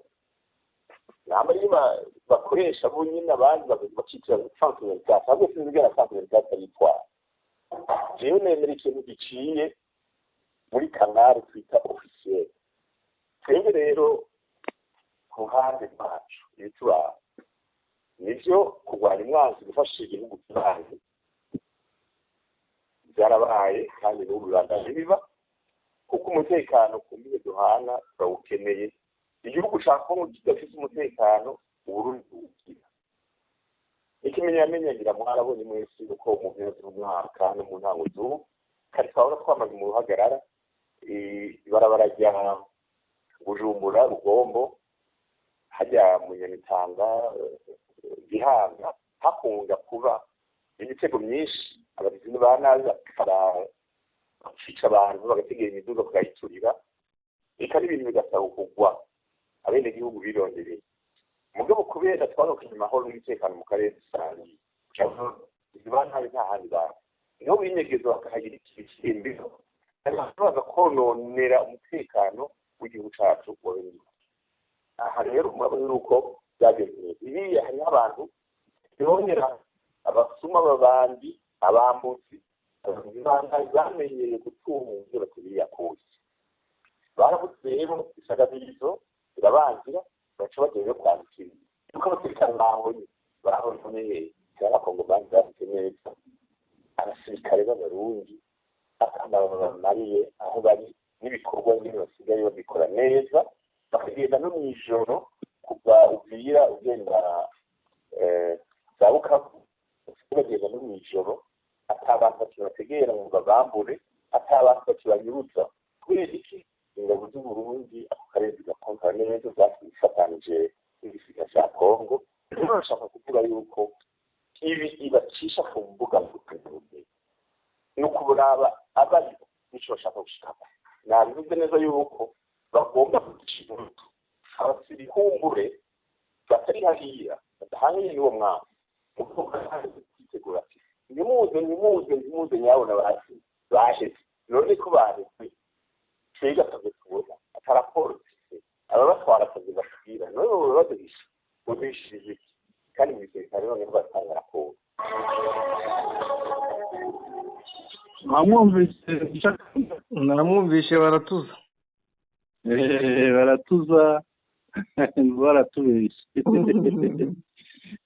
[SPEAKER 3] n'amarima bakoresha bo nyine abandi bakitira France 24 ahubwo sinzigera France 24 yitwara jewe nemera ikintu giciye muri kanari twita officiel twebwe rero ku ruhande rwacu ibituraba nivyo kurwanya umwanzi gufasha igihugu kibanyi byarabaye kandi n'ubu bibandaje biba kuko umutekano ku mbibe duhana turawukeneye. Igihugu cyacu ngo kidafite umutekano Burundi bugira ikimenyamenyagira mwarabonye mwese uko mu mpera z'umwaka no mu ntango z'ubu kari twabona twamaze mu ruhagarara ibarabara rya Bujumbura Rugombo hajya mu Nyamitanga Gihanga hakunda kuba imitego myinshi abagizi ba nabi bakica abantu bagategera imiduga kugayiturira ikari ibintu bigasaba kugwa abene gihugu birondereye mugabo kubera twarokanye amahoro n'umutekano mu karere dusangiye cyangwa ibana nta handi ba niho binyegezo bakahagira ikindi baza kononera umutekano w'igihugu cyacu w'Uburundi. Aha rero murabona yuko byagenze iriya hari abantu bongera abasuma babandi abambuzi bamenyeye gutungira kuriya kuzi barabuze rero isagabirizo birabangira baca bagiye no kwandikira kuko abasirikare bahonye cy'abakongomani banditse neza abasirikare b'abarundi akamabamariye aho bari n'ibikorwa nyine basigaye babikora neza bakagenda no mu ijoro kuva uvira ugenda za bukavu bagenda no mu ijoro atabantu bakibategera ngo babambure atabantu bakibanyurutsa kubera iki ingabo z'uburundi ako karere zigakonkara neza zafatanyije n'igisirikare cya kongo rero bashaka kuvuga yuko ibi ibacisha ku mbuga nkoranyambaga no kuraba abari nicyo bashaka gushikamo nabivuze neza yuko bagomba kudushira umutu abasirikare batari hariya badahanganye n'uwo mwaka kwitegura ati nimuze nyabona baheze none ko baheze twega akazi tubona ataraporo aba batwara akazi basubira none baba baduhisha udishije iki kandi mu gisirikare none batanga raporo
[SPEAKER 1] namwumvishe baratuza
[SPEAKER 2] baratuza baratubeshye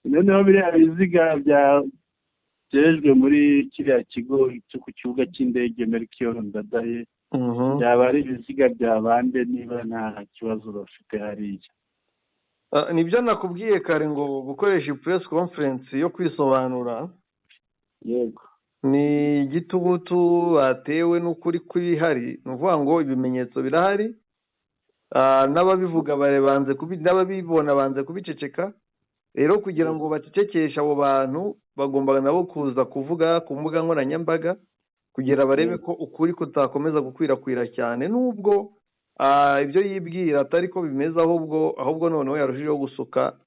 [SPEAKER 2] noneho biriya biziga byejwe muri kiriya kigo cyo ku kibuga cy'indege Melchior Ndadaye byaba ari ibiziga bya bande niba nta kibazo bafite hariya
[SPEAKER 1] nibyo nakubwiye kare ngo gukoresha press conference yo kwisobanura
[SPEAKER 2] yego
[SPEAKER 1] ni igitugutu batewe n'ukuri kw'ibihari ni ukuvuga ngo ibimenyetso birahari n'ababivuga n'ababibona banze kubiceceka rero kugira ngo bacecekeshe abo bantu bagomba nabo kuza kuvuga ku mbuga nkoranyambaga kugira barebe ko ukuri kutakomeza gukwirakwira cyane n'ubwo ibyo yibwira atari ko bimeze ahubwo noneho yarushijeho gusuka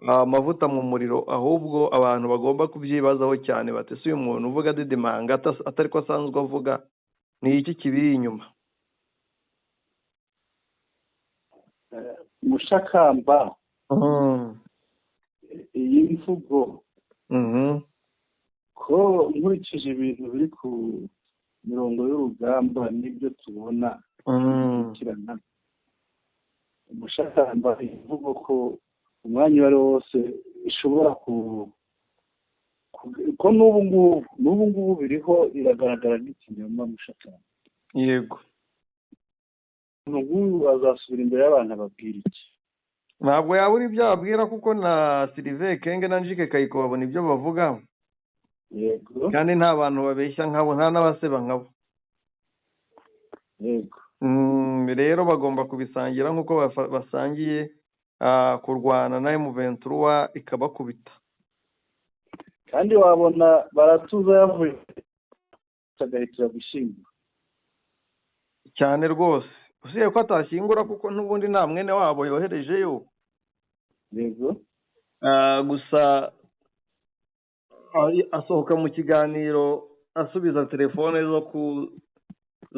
[SPEAKER 1] amavuta mu muriro ahubwo abantu bagomba kubyibazaho cyane batese uyu muntu uvuga didimanga atari ko asanzwe avuga ni iki kibiri inyuma
[SPEAKER 2] mushakamba iyi mvugo ko nkurikije ibintu biri ku mirongo y'urugamba n'ibyo tubona bikurikirana umushakamba ivuga ko umwanya uwo ari wo wose ishobora ko n'ubu ngubu biriho iragaragara nk'ikinyoma mushakamba
[SPEAKER 1] yego
[SPEAKER 2] nk'ubu azasubira imbere y'abantu ababwira iki
[SPEAKER 1] ntabwo yabura ibyo ababwira kuko na Sylvain Kenge na Njike Kayiko babona ibyo bavuga
[SPEAKER 2] yego
[SPEAKER 1] kandi nta bantu babeshya nkabo nta n'abaseba nkabo
[SPEAKER 2] yego
[SPEAKER 1] rero bagomba kubisangira nk'uko basangiye kurwana na M23 ikabakubita
[SPEAKER 2] kandi wabona baratuza yavuye agahitira gushyingura
[SPEAKER 1] cyane rwose usiye ko atashyingura kuko n'ubundi nta mwene wabo yoherejeyo
[SPEAKER 2] yego
[SPEAKER 1] gusa asohoka mu kiganiro asubiza telefone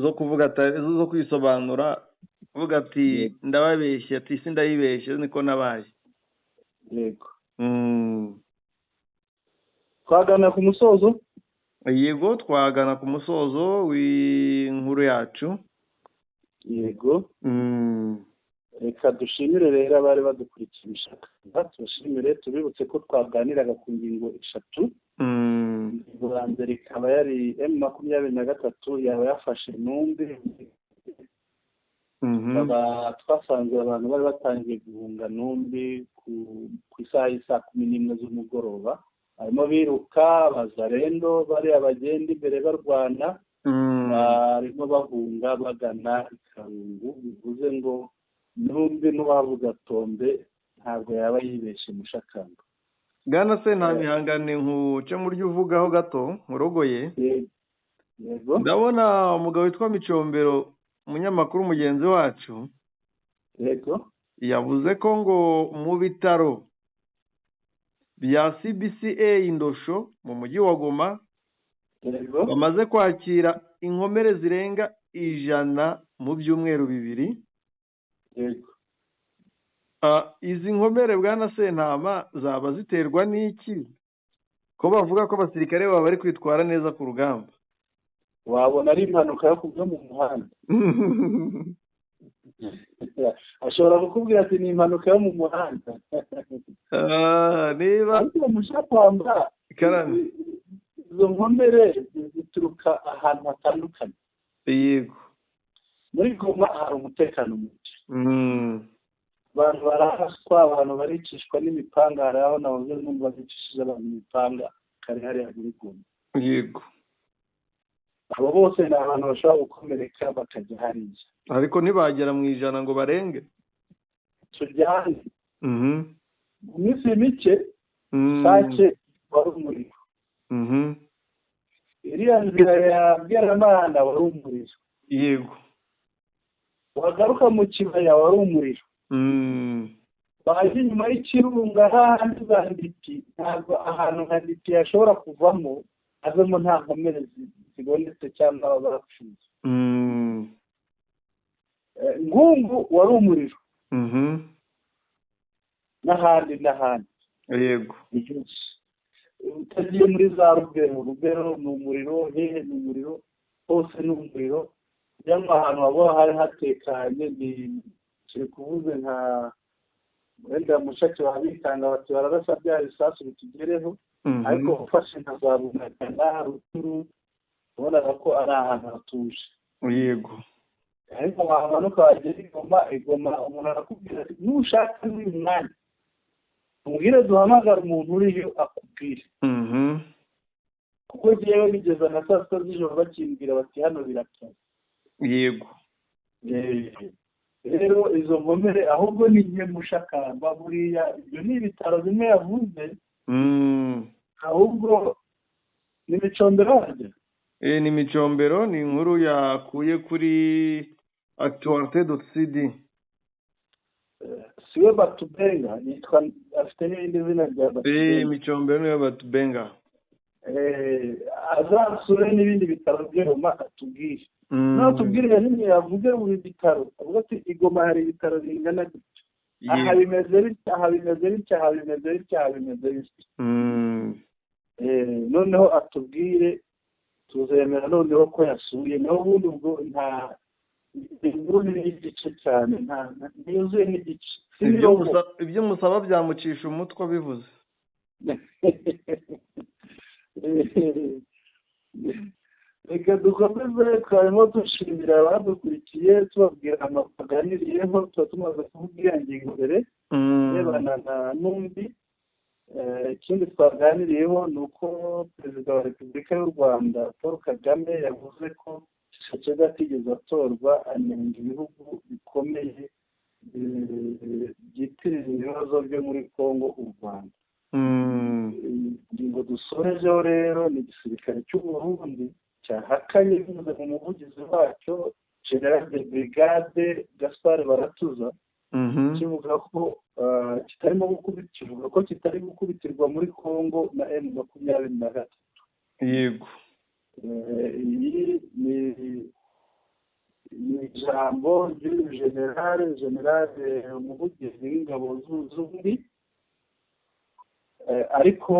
[SPEAKER 1] zo kuvuga zo kwisobanura kuvuga ati ndababeshye ati si ndayibeshye niko nabaye
[SPEAKER 2] yego twagana ku musozo
[SPEAKER 1] yego twagana ku musozo w'inkuru yacu
[SPEAKER 2] yego reka dushimire rero abari badukurikiye ishaka tubashimire tubibutse ko twaganiraga ku ngingo 3 ingingo ya mbere ikaba yari M23 yaba yafashe Numbi twasanze abantu bari batangiye guhunga Numbi ku isaha y'isa 11 z'umugoroba harimo biruka bazarendo bari abagenda imbere barwana barimo bahunga bagana Ikarungu bivuze ngo Numbi n'uwavuga Tombe ntabwo yaba yibeshe mushakamba
[SPEAKER 1] Gana se nta mihangane nkuce muri uvugaho gato murogoye
[SPEAKER 2] yego
[SPEAKER 1] ndabona umugabo witwa Micombero umunyamakuru mugenzi wacu
[SPEAKER 2] yego
[SPEAKER 1] yavuze ko ngo mu bitaro bya CBCA Indosho mu mujyi wa Goma
[SPEAKER 2] yego
[SPEAKER 1] bamaze kwakira inkomere zirenga 100 mu byumweru 2
[SPEAKER 2] yego
[SPEAKER 1] izi nkomere bwana Sentama zaba ziterwa n'iki ko bavuga ko abasirikare baba bari kwitwara neza ku rugamba
[SPEAKER 2] wabona ari impanuka yo mu muhanda. Ashobora kukubwira ati ni impanuka yo mu muhanda.
[SPEAKER 1] Niba
[SPEAKER 2] ariko mushapamba izo nkomere zituruka ahantu hatandukanye.
[SPEAKER 1] Yego.
[SPEAKER 2] Muri Goma hari umutekano muke. Abantu barahaswa, abantu baricishwa n'imipanga, hari aho navuze n'umva bicishije abantu imipanga kare hariya muri Goma.
[SPEAKER 1] Yego.
[SPEAKER 2] Abo bose ni abantu bashobora gukomereka bakajya hariya.
[SPEAKER 1] Ariko ntibagera mu ijana ngo barenge.
[SPEAKER 2] Tujyane. Mu minsi mike Sake wari umuriro. Iriya nzira ya Bweramana wari umuriro.
[SPEAKER 1] Yego.
[SPEAKER 2] Wagaruka mu kibaya wari umuriro. Baje inyuma y'ikirunga hahandi za Nditi, ntabwo ahantu nka Nditi yashobora kuvamo azemo nta nkomere zibonetse cyangwa barapfuye. Ngungu wari umuriro. N'ahandi.
[SPEAKER 1] Yego.
[SPEAKER 2] Utagiye muri za Rubero ni umuriro, hehe ni umuriro, hose ni umuriro. Cyangwa ahantu haba hari hatekanye kiri kuvuze nka wenda mushake babitanga bati bararasa bya bisasu bitugereho, ariko ufashe nka za Bunagana, Ruturu, ubona ko ari ahantu hatuje.
[SPEAKER 1] Yego.
[SPEAKER 2] Ariko wamanuka wagera Igoma umuntu arakubwira ati nushaka n'uyu mwanya umubwire duhamagara umuntu uriyo akubwire. Kuko njyewe bigeza na saa sita z'ijoro bakimbwira bati hano birapfa.
[SPEAKER 1] Yego.
[SPEAKER 2] Rero izo nkomere ahubwo ni nke mushakamba buriya ibyo ni ibitaro bimwe yavuze. Ahubwo ni Micombero waryo.
[SPEAKER 1] Ni Micombero, ni inkuru yakuye kuri Actualité.cd.
[SPEAKER 2] Siwe Batubenga yitwa afite n'irindi zina rya Batubenga.
[SPEAKER 1] Micombero niyo Batubenga.
[SPEAKER 2] Azasure n'ibindi bitaro byo Goma atubwire. Tubwire nyine yavuge buri bitaro. Avuga ati Igoma hari ibitaro bingana gutya. Aha bimeze bitya. Noneho atubwire tuzemera noneho ko yasuye. Naho ubundi ubwo nta inkuru n'igice cyane ntiyuzuye n'igice.
[SPEAKER 1] Ibyo musaba byamucisha umutwe bivuze.
[SPEAKER 2] Reka dukomeze twarimo dushimira abadukurikiye tubabwira amapaganiriyeho tuba tumaze kuvuga iyo ngingo mbere rebana n'undi. Ikindi twaganiriyeho ni uko perezida wa Repubulika y'u Rwanda Paul Kagame yavuze ko Tshisekedi atigeze atorwa, anenga ibihugu bikomeye byitirira ibibazo byo muri Kongo u Rwanda. Ingingo dusorejeho rero ni igisirikare cy'u Burundi cyahakanye bivuze mu muvugizi wacyo General de Brigade Gaspard Baratuza, kivuga ko kitari gukubitirwa muri Kongo na M23.
[SPEAKER 1] Yego.
[SPEAKER 2] Iyi ni ijambo ry'uyu generale umuvugizi w'ingabo z'ubundi, ariko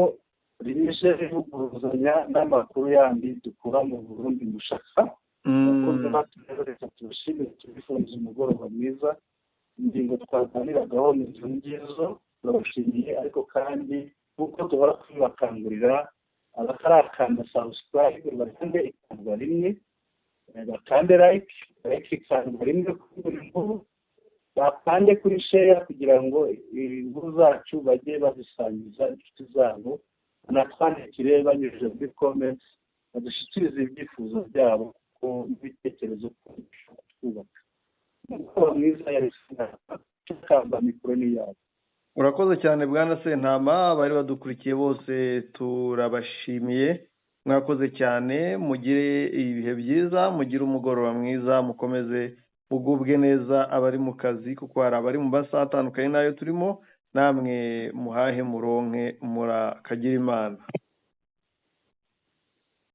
[SPEAKER 2] rije rivuguruzanya n'amakuru yandi dukura mu Burundi mushaka. Reka tubashimire, tubifuza umugoroba mwiza. Ingingo twaganiragaho ni izo ngizo, turabashimiye. Ariko kandi nk'uko duhora twibakangurira abatarakanda subscribe bakande ikandwa rimwe, bakande like ikandwa rimwe kuri buri nkuru, bakande kuri share kugira ngo inkuru zacu bajye bazisangiza inshuti zabo, banatwandikire banyujije muri comments badushyikirize ibyifuzo byabo ko n'ibitekerezo twubaka. Umukoro mwiza yakamba mikoro ni yabo.
[SPEAKER 1] Urakoze cyane Bwana Sentama, abari badukurikiye bose turabashimiye. Mwakoze cyane, mugire ibihe byiza, mugire umugoroba mwiza, mukomeze mugubwe neza abari mu kazi, kuko hari abari mu masaha atandukanye nayo turimo. Namwe muhahe muronke murakagira Imana.